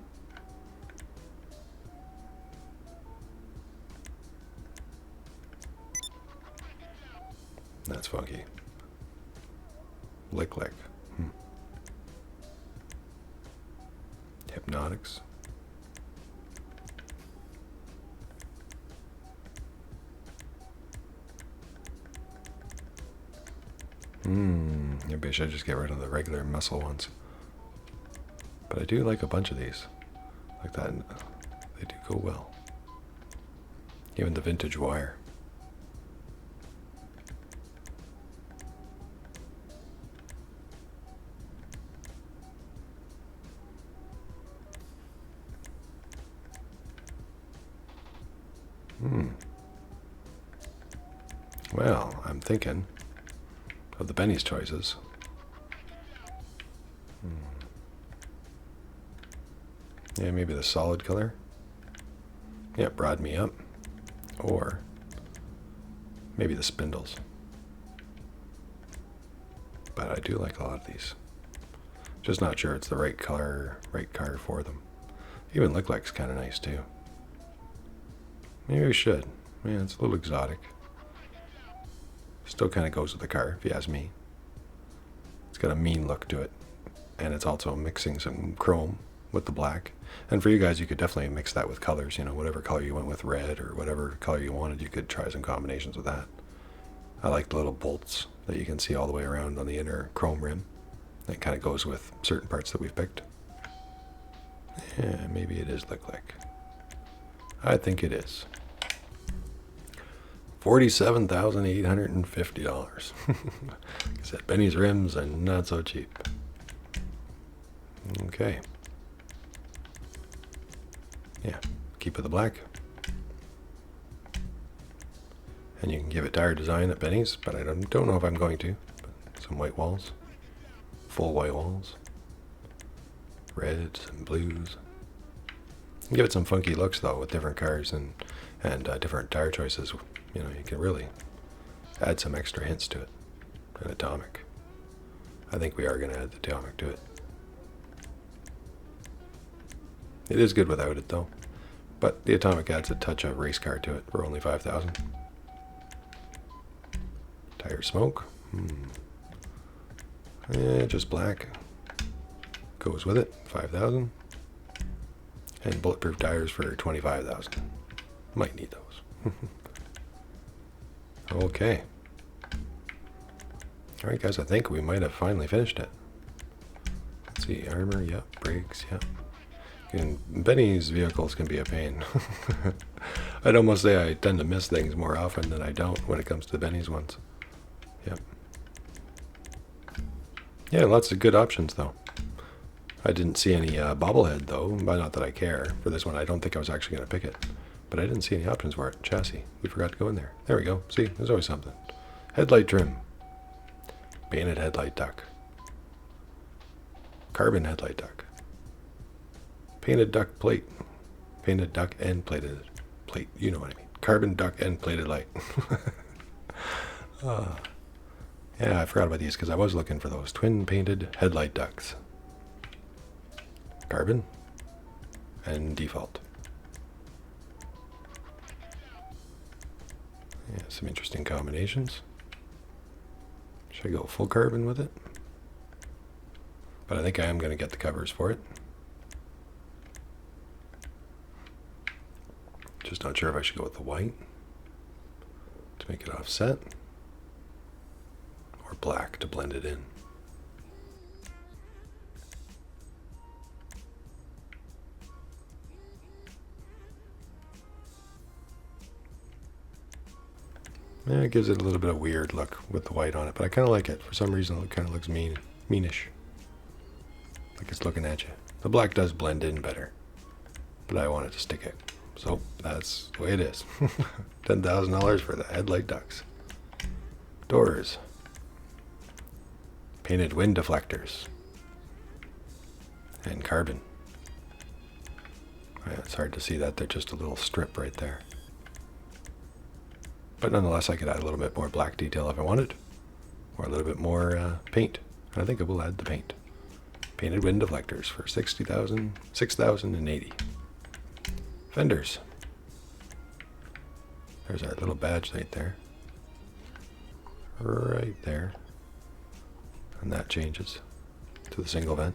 A: That's funky. Lick. Hypnotics. Maybe I should just get rid of the regular muscle ones. But I do like a bunch of these. Like that. They do go well. Even the vintage wire. Well, I'm thinking of the Benny's choices. Yeah, maybe the solid color. Yeah, broad me up. Or maybe the spindles. But I do like a lot of these. Just not sure it's the right color for them. Even look like's kind of nice too. Maybe we should. Yeah, it's a little exotic. Still kind of goes with the car, if you ask me. It's got a mean look to it. And it's also mixing some chrome with the black. And for you guys, you could definitely mix that with colors. You know, whatever color you went with, red or whatever color you wanted, you could try some combinations with that. I like the little bolts that you can see all the way around on the inner chrome rim. That kind of goes with certain parts that we've picked. Yeah, maybe it is look like. I think it is. $47,850. Like I said, Benny's rims are not so cheap. Okay. Yeah, keep with the black. And you can give it tire design at Benny's, but I don't know if I'm going to. But some white walls. Full white walls. Reds and blues. Give it some funky looks though with different cars and different tire choices. You know, you can really add some extra hints to it. An atomic. I think we are going to add the atomic to it. It is good without it though. But the atomic adds a touch of race car to it for only $5,000. Tire smoke. Yeah, just black. Goes with it. $5,000. And bulletproof tires for $25,000. Might need those. Okay. Alright guys, I think we might have finally finished it. Let's see, armor, yep, brakes, yep. And Benny's vehicles can be a pain. I'd almost say I tend to miss things more often than I don't when it comes to the Benny's ones. Yep. Yeah, lots of good options though. I didn't see any bobblehead though, but not that I care. For this one, I don't think I was actually going to pick it. But I didn't see any options for it. Chassis. We forgot to go in there. There we go. See, there's always something. Headlight trim. Painted headlight duck. Carbon headlight duck. Painted duck plate. Painted duck and plated plate. You know what I mean. Carbon duck and plated light. Yeah, I forgot about these because I was looking for those. Twin painted headlight ducks. Carbon and default. Yeah, some interesting combinations. Should I go full carbon with it? But I think I am going to get the covers for it. Just not sure if I should go with the white to make it offset or black to blend it in. Yeah, it gives it a little bit of weird look with the white on it, but I kind of like it. For some reason, it kind of looks meanish. Like it's looking at you. The black does blend in better, but I want it to stick it. So that's the way it is. $10,000 for the headlight ducks. Doors. Painted wind deflectors. And carbon. Yeah, it's hard to see that. They're just a little strip right there. But nonetheless, I could add a little bit more black detail if I wanted. Or a little bit more paint. And I think I will add the paint. Painted wind deflectors for $60,000, $6,080. Fenders. There's our little badge right there. Right there. And that changes to the single vent.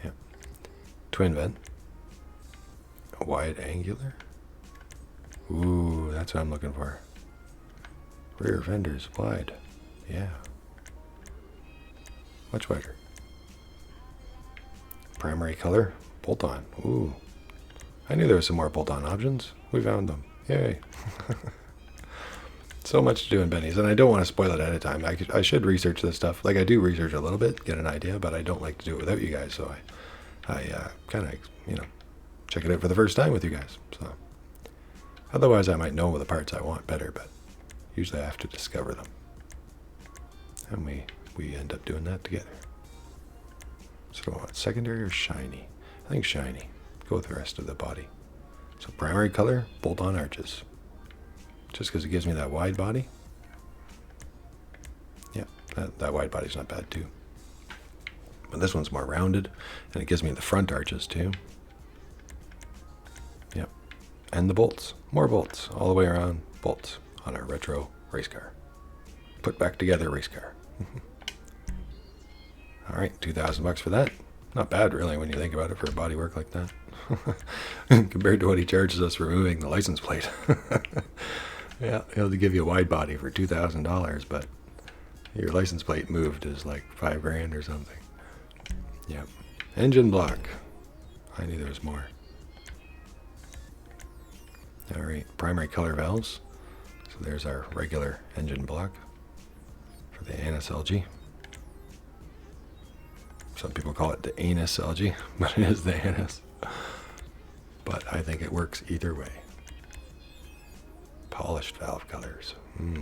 A: Yeah. Twin vent. A wide angular. Ooh, that's what I'm looking for. Rear fenders wide. Yeah. Much wider. Primary color. Bolt-on. Ooh. I knew there was some more bolt-on options. We found them. Yay. So much to do in Benny's, and I don't want to spoil it ahead of time. I should research this stuff. Like, I do research a little bit, get an idea, but I don't like to do it without you guys, so I kind of, check it out for the first time with you guys. So Otherwise, I might know the parts I want better, but usually I have to discover them. And we end up doing that together. So what, secondary or shiny? I think shiny. Go with the rest of the body. So primary color, bolt-on arches. Just because it gives me that wide body. Yeah, that wide body's not bad too. But this one's more rounded, and it gives me the front arches too. Yep. And the bolts. More bolts. All the way around bolts on our retro race car. Put back together race car. Alright, $2,000 for that. Not bad really when you think about it for a body work like that. Compared to what he charges us for moving the license plate. Yeah, he'll give you a wide body for $2,000, but your license plate moved is like $5,000 or something. Yep. Engine block. I knew there was more. Alright, primary color valves. So there's our regular engine block for the anus algae. Some people call it the anus algae, but it is the anus. But I think it works either way. Polished valve colors.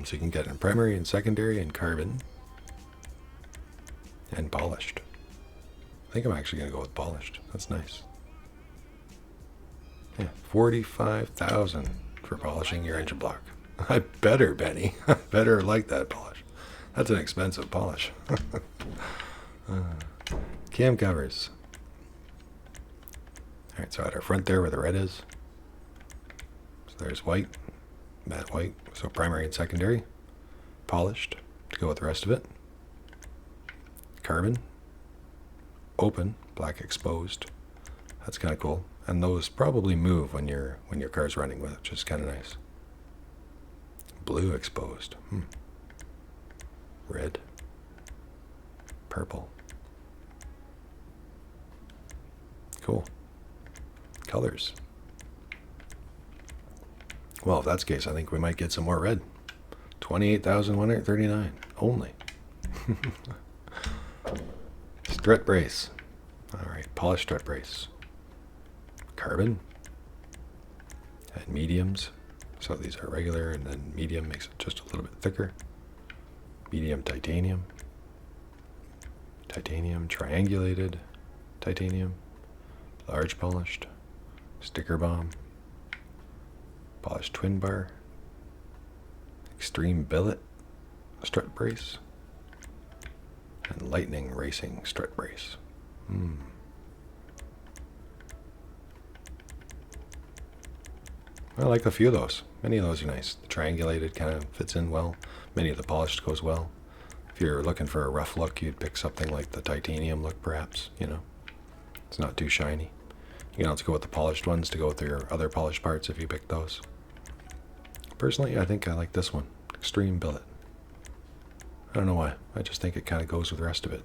A: So you can get in primary and secondary and carbon. And polished. I think I'm actually going to go with polished. That's nice. Yeah, $45,000 for polishing your engine block. I better, Benny. I better like that polish. That's an expensive polish. Cam covers. Alright, so at our front there where the red is. So there's white. Matte white. So primary and secondary. Polished to go with the rest of it. Carbon. Open. Black exposed. That's kind of cool. And those probably move when your car's running with it, which is kind of nice. Blue exposed. Red. Purple. Cool. Colors. Well, if that's the case, I think we might get some more red. 28,139 only. Strut brace. Alright, polished strut brace. Carbon. And mediums. So these are regular, and then medium makes it just a little bit thicker. Medium titanium. Titanium triangulated. Titanium. Large polished. Sticker bomb. Polished twin bar. Extreme billet strut brace. And lightning racing strut brace. I like a few of those. Many of those are nice. The triangulated kind of fits in well. Many of the polished goes well. If you're looking for a rough look, you'd pick something like the titanium look, perhaps, you know. It's not too shiny. You can also go with the polished ones to go with your other polished parts if you pick those. Personally, I think I like this one. Extreme billet. I don't know why. I just think it kind of goes with the rest of it.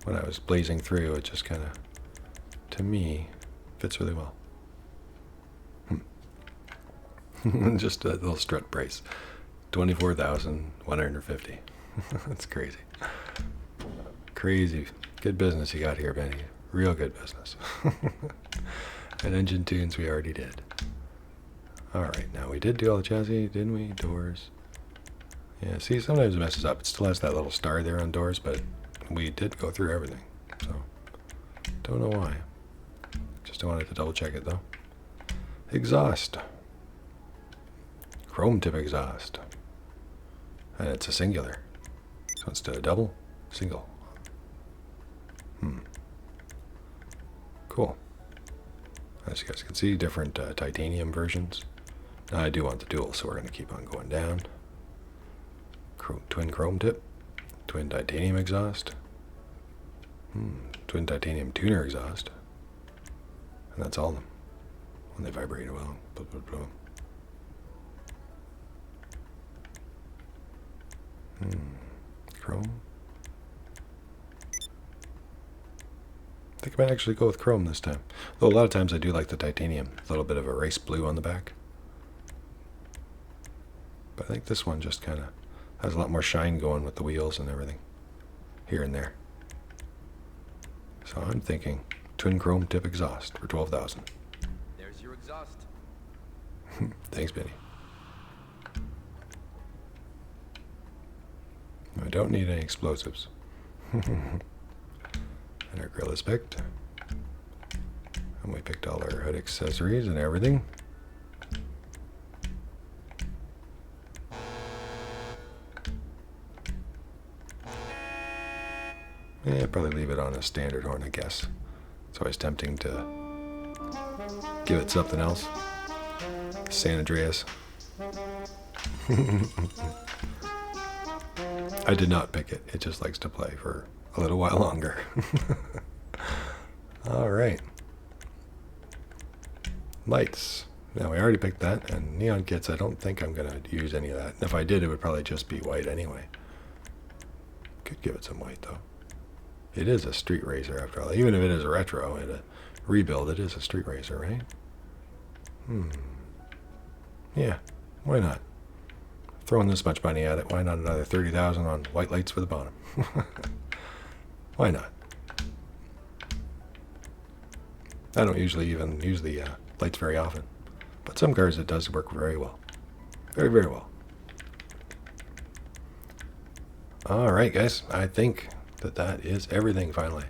A: When I was blazing through, it just kind of, to me, fits really well. Just a little strut brace. 24,150. That's crazy. Crazy. Good business you got here, Benny. Real good business. And engine tunes we already did. Alright, now we did do all the chassis, didn't we? Doors. Yeah, see, sometimes it messes up. It still has that little star there on doors, but we did go through everything. So, don't know why. Just wanted to double check it, though. Exhaust. Chrome tip exhaust. And it's a singular. So instead of double, single. Cool. As you guys can see, different titanium versions. Now I do want the dual, so we're going to keep on going down. Twin chrome tip. Twin titanium exhaust. Twin titanium tuner exhaust. And that's all of them. When they vibrate well. Blah, blah, blah. Chrome. I think I might actually go with chrome this time. Though a lot of times I do like the titanium. A little bit of a race blue on the back. But I think this one just kind of has a lot more shine going with the wheels and everything. Here and there. So I'm thinking twin chrome tip exhaust for 12,000.
B: There's your exhaust.
A: Thanks, Benny. I don't need any explosives. And our grill is picked. And we picked all our hood accessories and everything. Yeah, probably leave it on a standard horn, I guess. It's always tempting to give it something else. San Andreas. I did not pick it. It just likes to play for a little while longer. All right. Lights. Now, we already picked that. And neon kits, I don't think I'm going to use any of that. If I did, it would probably just be white anyway. Could give it some white, though. It is a street racer, after all. Even if it is a retro and a rebuild, it is a street racer, right? Yeah, why not? Throwing this much money at it, why not another 30,000 on white lights for the bottom? Why not? I don't usually even use the lights very often, but some cars it does work very well. Very, very well. All right, guys, I think that is everything finally.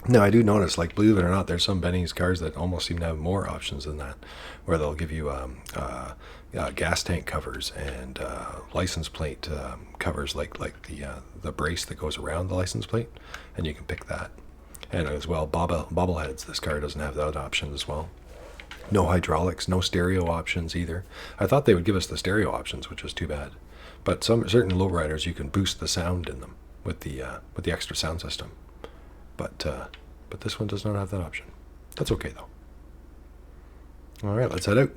A: Now, I do notice, like, believe it or not, there's some Benny's cars that almost seem to have more options than that, where they'll give you gas tank covers and license plate covers, like the brace that goes around the license plate, and you can pick that. And as well, bobbleheads. This car doesn't have that option as well. No hydraulics, no stereo options either. I thought they would give us the stereo options, which was too bad. But certain lowriders, you can boost the sound in them with the extra sound system. But this one does not have that option. That's okay, though. All right, let's head out.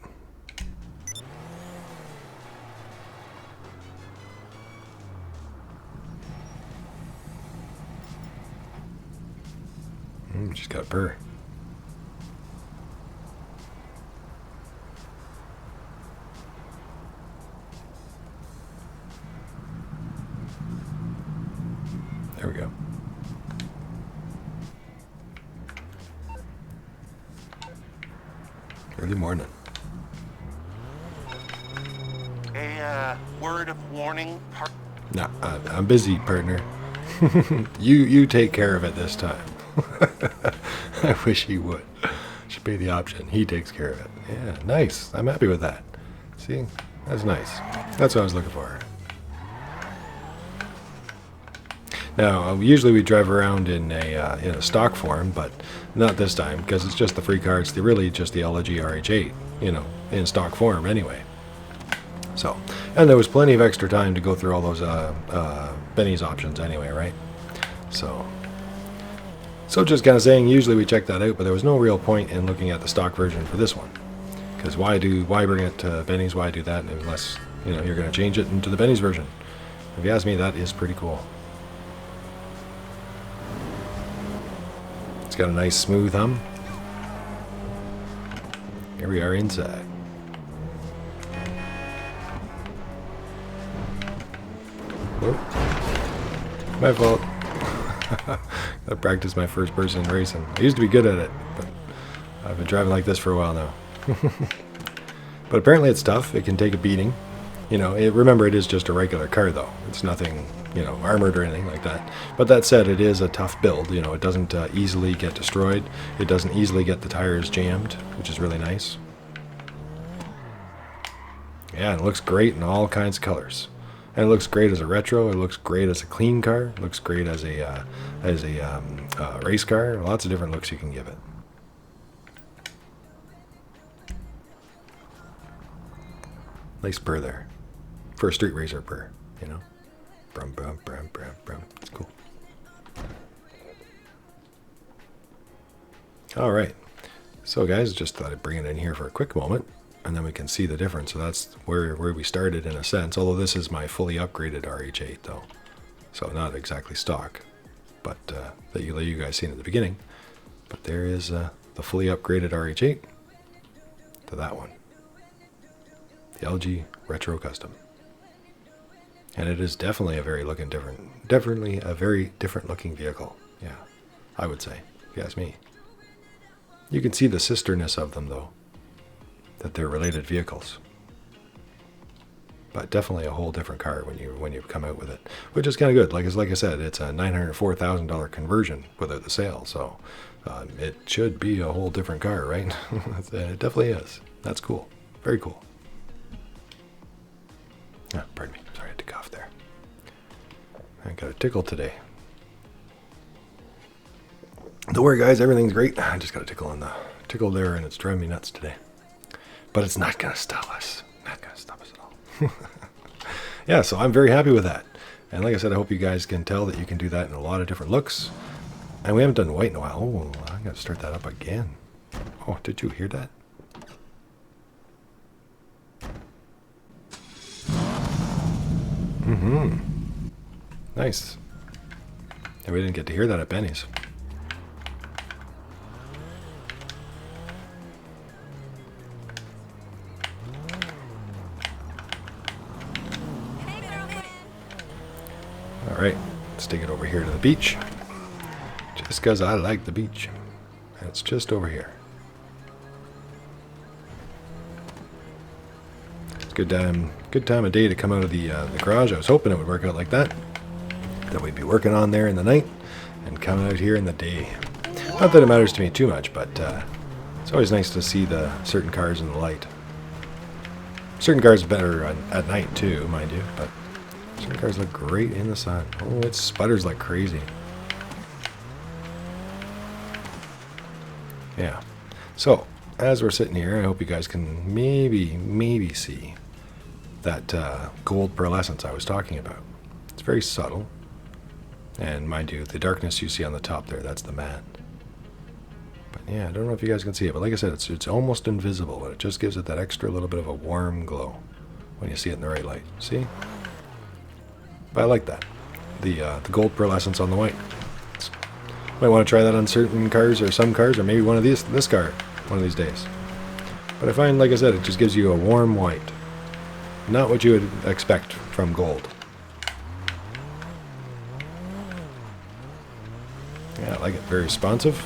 A: She's got a purr. There we go. Early morning.
C: A word of warning.
A: Nah, I'm busy, partner. You take care of it this time. I wish he would. Should be the option. He takes care of it. Yeah, nice. I'm happy with that. See, that's nice. That's what I was looking for. Now, usually we drive around in a stock form, but not this time because it's just the free car. It's really just the Elegy RH8, in stock form anyway. So, and there was plenty of extra time to go through all those Benny's options anyway, right? So just kind of saying, usually we check that out, but there was no real point in looking at the stock version for this one. Because why bring it to Benny's? Why do that unless you're going to change it into the Benny's version? If you ask me, that is pretty cool. It's got a nice smooth hum. Here we are inside. Whoop. My fault. I practiced my first person racing. I used to be good at it, but I've been driving like this for a while now. But apparently it's tough. It can take a beating. Remember, it is just a regular car, though. It's nothing, armored or anything like that. But that said, it is a tough build. It doesn't easily get destroyed. It doesn't easily get the tires jammed, which is really nice. Yeah, and it looks great in all kinds of colors. And it looks great as a retro. It looks great as a clean car. It looks great as a race car. Lots of different looks you can give it. Nice purr there. For a street racer purr, Brum, brum, brum, brum, brum. It's cool. All right. So, guys, just thought I'd bring it in here for a quick moment, and then we can see the difference. So that's where we started in a sense, although this is my fully upgraded RH8, though. So not exactly stock, but that you guys seen at the beginning. But there is the fully upgraded RH8 to that one. The LG Retro Custom. And it is definitely a very different looking vehicle. Yeah, I would say, if you ask me. You can see the sisterness of them, though. that they're related vehicles. But definitely a whole different car when you come out with it, which is kind of good. Like I said, it's a $904,000 conversion without the sale, so it should be a whole different car, right? It definitely is. That's cool. Very cool. Ah, pardon me. Sorry, I had to cough there. I got a tickle today. Don't worry, guys. Everything's great. I just got a tickle there, and it's driving me nuts today. But it's not gonna stop us. Not gonna stop us at all. Yeah, so I'm very happy with that. And like I said, I hope you guys can tell that you can do that in a lot of different looks. And we haven't done white in a while. Oh, I'm going to start that up again. Oh, did you hear that? Mm-hmm. Nice. And we didn't get to hear that at Benny's. Alright, let's take it over here to the beach. Just because I like the beach. And it's just over here. It's a good time of day to come out of the garage. I was hoping it would work out like that. That we'd be working on there in the night and coming out here in the day. Not that it matters to me too much, but it's always nice to see the certain cars in the light. Certain cars are better at night too, mind you, but certain cars look great in the sun. Oh, it sputters like crazy. Yeah. So, as we're sitting here, I hope you guys can maybe see that gold pearlescence I was talking about. It's very subtle. And mind you, the darkness you see on the top there, that's the matte. But yeah, I don't know if you guys can see it, but like I said, it's almost invisible, but it just gives it that extra little bit of a warm glow when you see it in the right light. See? But I like that. The gold pearlescence on the white. Might want to try that on certain cars or some cars, or maybe one of this car one of these days. But I find, like I said, it just gives you a warm white. Not what you would expect from gold. Yeah, I like it. Very responsive.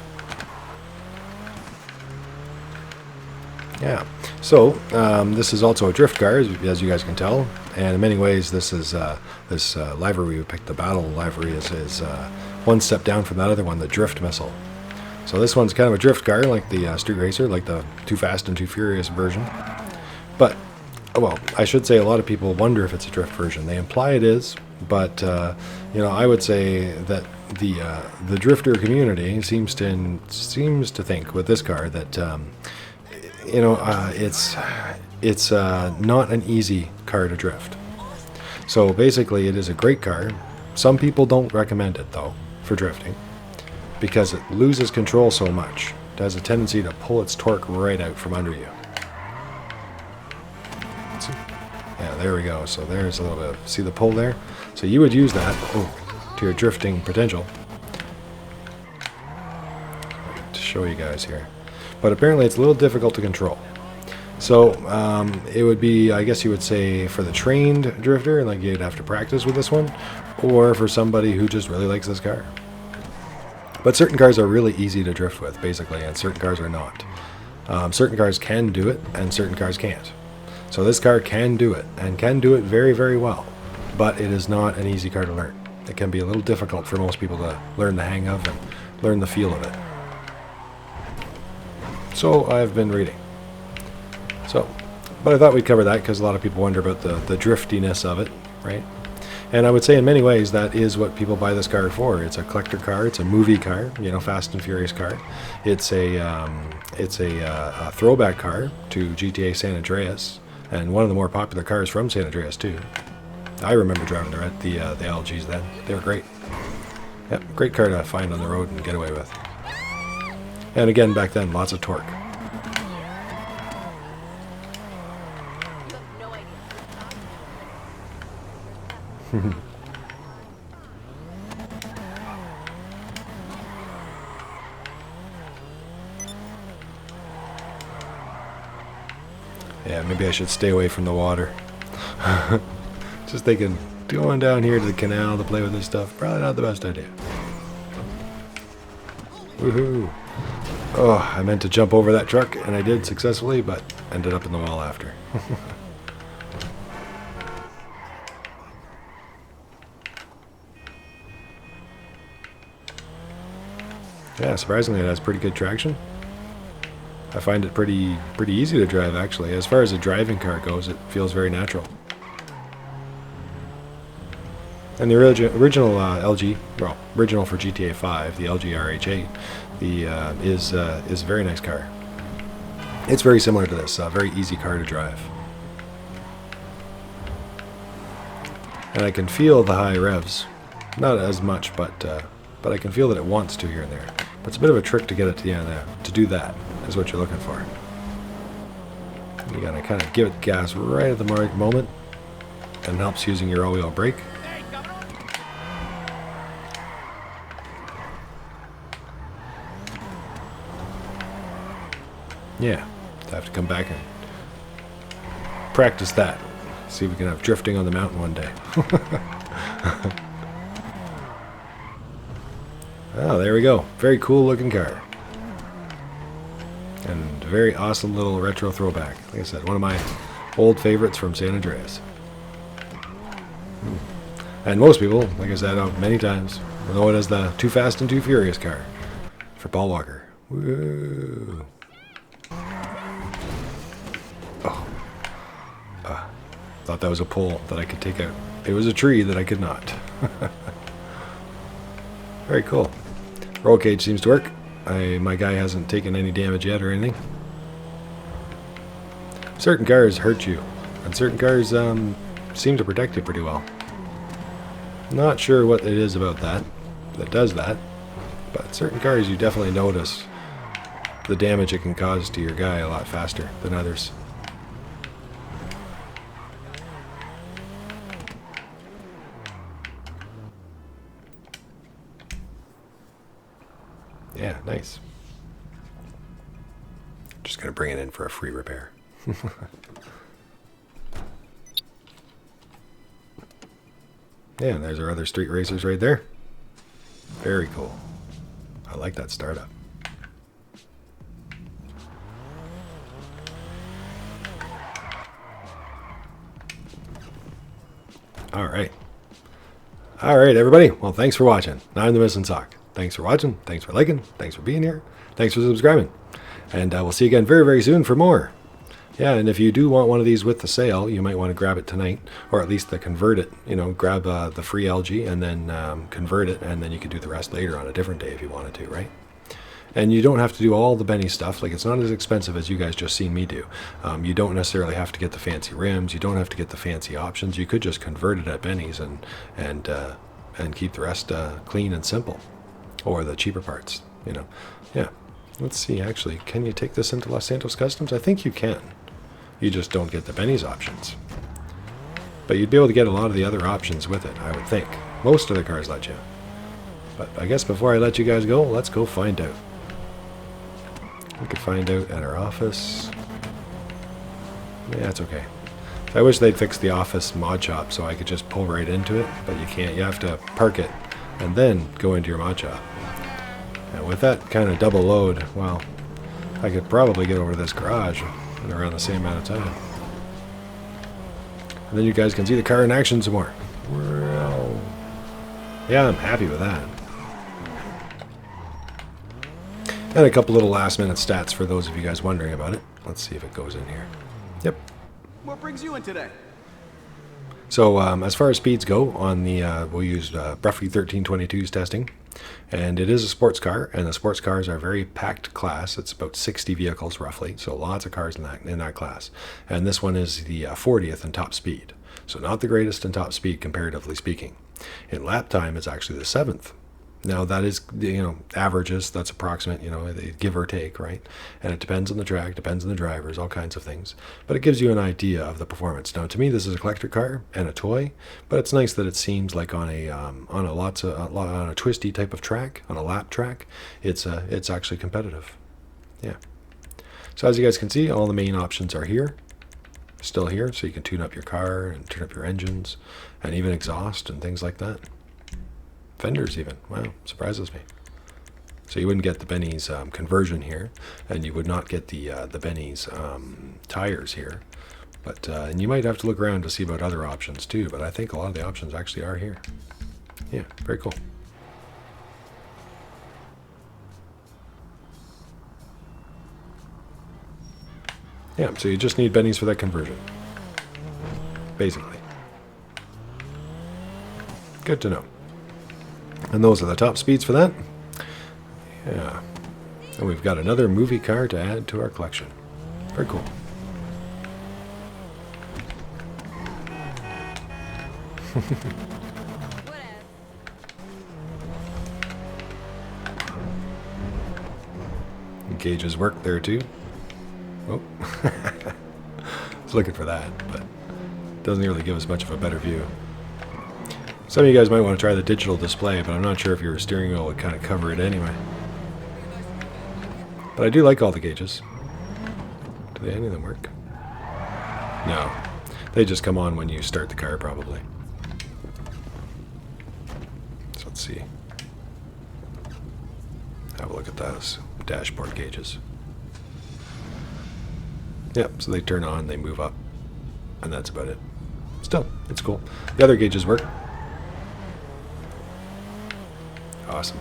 A: Yeah. So, this is also a drift car, as you guys can tell. And in many ways, this is this livery we picked, the battle livery, is one step down from that other one, the drift missile. So this one's kind of a drift car, like the Street Racer, like the Too Fast and Too Furious version. But, well, I should say a lot of people wonder if it's a drift version. They imply it is, but you know, I would say that the drifter community seems to think with this car that you know, it's not an easy car to drift. So basically, it is a great car. Some people don't recommend it though for drifting because it loses control so much. It has a tendency to pull its torque right out from under you. Yeah, there we go. So there's a little bit of, see the pull there? So you would use that to your drifting potential. To show you guys here. But apparently it's a little difficult to control. So it would be, I guess you would say, for the trained drifter, like you'd have to practice with this one, or for somebody who just really likes this car. But certain cars are really easy to drift with, basically, and certain cars are not. Certain cars can do it, and certain cars can't. So this car can do it, and can do it very, very well. But it is not an easy car to learn. It can be a little difficult for most people to learn the hang of and learn the feel of it. So I've been reading. So, but I thought we'd cover that because a lot of people wonder about the driftiness of it, right? And I would say in many ways that is what people buy this car for. It's a collector car. It's a movie car, you know, Fast and Furious car. It's a throwback car to GTA San Andreas, and one of the more popular cars from San Andreas too. I remember driving the LGs then. They were great. Yep, great car to find on the road and get away with. And again, back then, lots of torque. Yeah, maybe I should stay away from the water. Just thinking, going down here to the canal to play with this stuff, probably not the best idea. Woohoo! Oh, I meant to jump over that truck, and I did successfully, but ended up in the wall after. Yeah, surprisingly it has pretty good traction. I find it pretty easy to drive, actually. As far as a driving car goes, it feels very natural. And the original LG, well, original for GTA5, the LG RH8, is a very nice car. It's very similar to this, a very easy car to drive. And I can feel the high revs. Not as much, but I can feel that it wants to here and there. But it's a bit of a trick to get it to the end there. To do that is what you're looking for. You gotta kind of give it gas right at the right moment, and it helps using your all-wheel brake. Yeah, I have to come back and practice that. See if we can have drifting on the mountain one day. Oh, there we go. Very cool looking car. And very awesome little retro throwback. Like I said, one of my old favorites from San Andreas. And most people, like I said many times, know it as the Too Fast and Too Furious car for Paul Walker. Woo. Oh. Thought that was a pole that I could take out. It was a tree that I could not. Very cool. Roll cage seems to work. My guy hasn't taken any damage yet or anything. Certain cars hurt you, and certain cars seem to protect you pretty well. Not sure what it is about that does that, but certain cars you definitely notice the damage it can cause to your guy a lot faster than others. Yeah, nice. Just gonna bring it in for a free repair. Yeah, and there's our other street racers right there. Very cool. I like that startup. Alright. Alright, everybody. Well, thanks for watching. I'm the Missing Sock. Thanks for watching. Thanks for liking. Thanks for being here. Thanks for subscribing. And we'll see you again very, very soon for more. Yeah, and if you do want one of these with the sale, you might want to grab it tonight, or at least convert it. You know, grab the free LG and then convert it, and then you could do the rest later on a different day if you wanted to, right? And you don't have to do all the Benny stuff. Like, it's not as expensive as you guys just seen me do. You don't necessarily have to get the fancy rims. You don't have to get the fancy options. You could just convert it at Benny's and keep the rest clean and simple, or the cheaper parts. You know, yeah. Let's see. Actually, can you take this into Los Santos Customs? I think you can. You just don't get the Benny's options. But you'd be able to get a lot of the other options with it, I would think. Most of the cars let you. But I guess before I let you guys go, let's go find out. We could find out at our office. Yeah, it's okay. I wish they'd fix the office mod shop so I could just pull right into it, but you can't. You have to park it and then go into your mod shop. And with that kind of double load, well, I could probably get over to this garage in around the same amount of time. And then you guys can see the car in action some more. Well, yeah, I'm happy with that. And a couple little last minute stats for those of you guys wondering about it. Let's see if it goes in here. Yep.
D: What brings you in today?
A: So as far as speeds go, on the we'll use Bruffy 1322's testing, and it is a sports car, and the sports cars are a very packed class. It's about 60 vehicles roughly, so lots of cars in that class. And this one is the 40th in top speed, so not the greatest in top speed comparatively speaking. In lap time, it's actually the 7th. Now that is, you know, averages, that's approximate, you know, they give or take, right? And it depends on the track, depends on the drivers, all kinds of things. But it gives you an idea of the performance. Now, to me, this is a collector car and a toy, but it's nice that it seems like on a twisty type of track, on a lap track, it's actually competitive. Yeah. So as you guys can see, all the main options are here, still here, so you can tune up your car and turn up your engines and even exhaust and things like that. Fenders even. Wow, surprises me. So you wouldn't get the Benny's conversion here, and you would not get the Benny's tires here. But and you might have to look around to see about other options too, but I think a lot of the options actually are here. Yeah, very cool. Yeah, so you just need Benny's for that conversion, basically. Good to know. And those are the top speeds for that. Yeah. And we've got another movie car to add to our collection. Very cool. Gauges work there too. Oh. I was looking for that, but it doesn't really give us much of a better view. Some of you guys might want to try the digital display, but I'm not sure if your steering wheel would kind of cover it anyway. But I do like all the gauges. Do any of them work? No. They just come on when you start the car, probably. So let's see. Have a look at those dashboard gauges. Yep, so they turn on, they move up, and that's about it. Still, it's cool. The other gauges work. Awesome.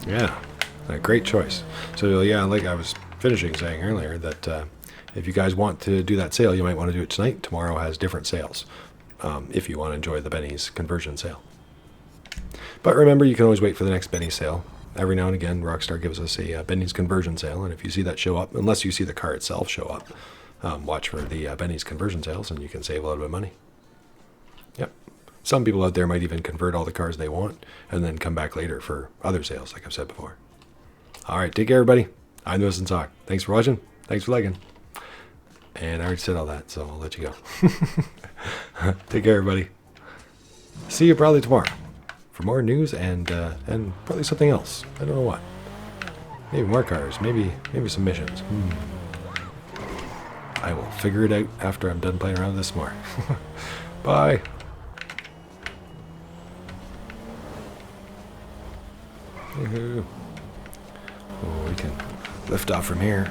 A: Yeah, a great choice. So yeah, like I was finishing saying earlier, that if you guys want to do that sale, you might want to do it tonight. Tomorrow has different sales, if you want to enjoy the Benny's conversion sale. But remember, you can always wait for the next Benny's sale. Every now and again, Rockstar gives us a Benny's conversion sale, and if you see that show up, unless you see the car itself show up, watch for the Benny's conversion sales, and you can save a little bit of money. Yep. Some people out there might even convert all the cars they want, and then come back later for other sales, like I've said before. All right, take care, everybody. I'm Lewis and Sock. Thanks for watching. Thanks for liking. And I already said all that, so I'll let you go. Take care, everybody. See you probably tomorrow for more news and probably something else. I don't know what. Maybe more cars. Maybe some missions. I will figure it out after I'm done playing around with this more. Bye. Oh, we can lift off from here.